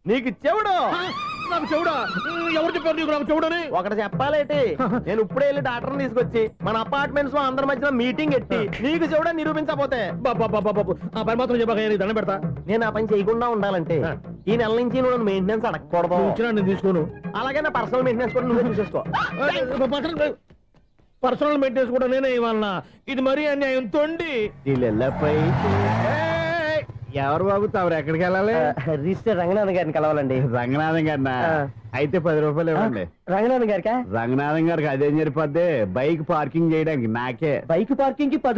[SPEAKER 3] నీకు చెవుడు?
[SPEAKER 2] నాకు చెవుడా? ఎవరు చెప్పారు నీకు నాకు చెవుడని?
[SPEAKER 3] ఒకటి చెప్పాలేటి, నేను ఇప్పుడే వెళ్ళి డాక్టర్ని తీసుకొచ్చి మన అపార్ట్మెంట్స్ లో అందరి మధ్యలో మీటింగ్ ఎట్టి నీకు చెవుడా నిరూపించకపోతే
[SPEAKER 2] ఆ పని మాత్రం చెప్పక దండం పెడతా.
[SPEAKER 3] నేను ఆ పని చేయకుండా ఉండాలంటే ఈ నెల నుంచి నువ్వు మెయింటెనెన్స్ అడగకూడదు.
[SPEAKER 2] నేను తీసుకోను.
[SPEAKER 3] అలాగే నా పర్సనల్ మెయింటెనెన్స్ కూడా నువ్వే చూసేసుకో.
[SPEAKER 2] పర్సనల్ మెయింటెనెన్స్ కూడా నేనే ఇవ్వాలన్నా? ఇది మరీ అన్యాయం. తొండి
[SPEAKER 14] ఎవరు బాబు తమరు ఎక్కడికి వెళ్ళాలి?
[SPEAKER 3] రిజిస్టర్ రంగనాథన్ గారిని కలవాలండి.
[SPEAKER 14] రంగనాథన్ గారినా? అయితే 10 రూపాయలు ఇవ్వండి.
[SPEAKER 3] రంగనాథన్ గారికా?
[SPEAKER 14] రంగనాథన్ గారికి అదేం సరిపోద్ది, బైక్ పార్కింగ్ చేయడానికి. నాకే
[SPEAKER 3] బైక్ పార్కింగ్ కి 10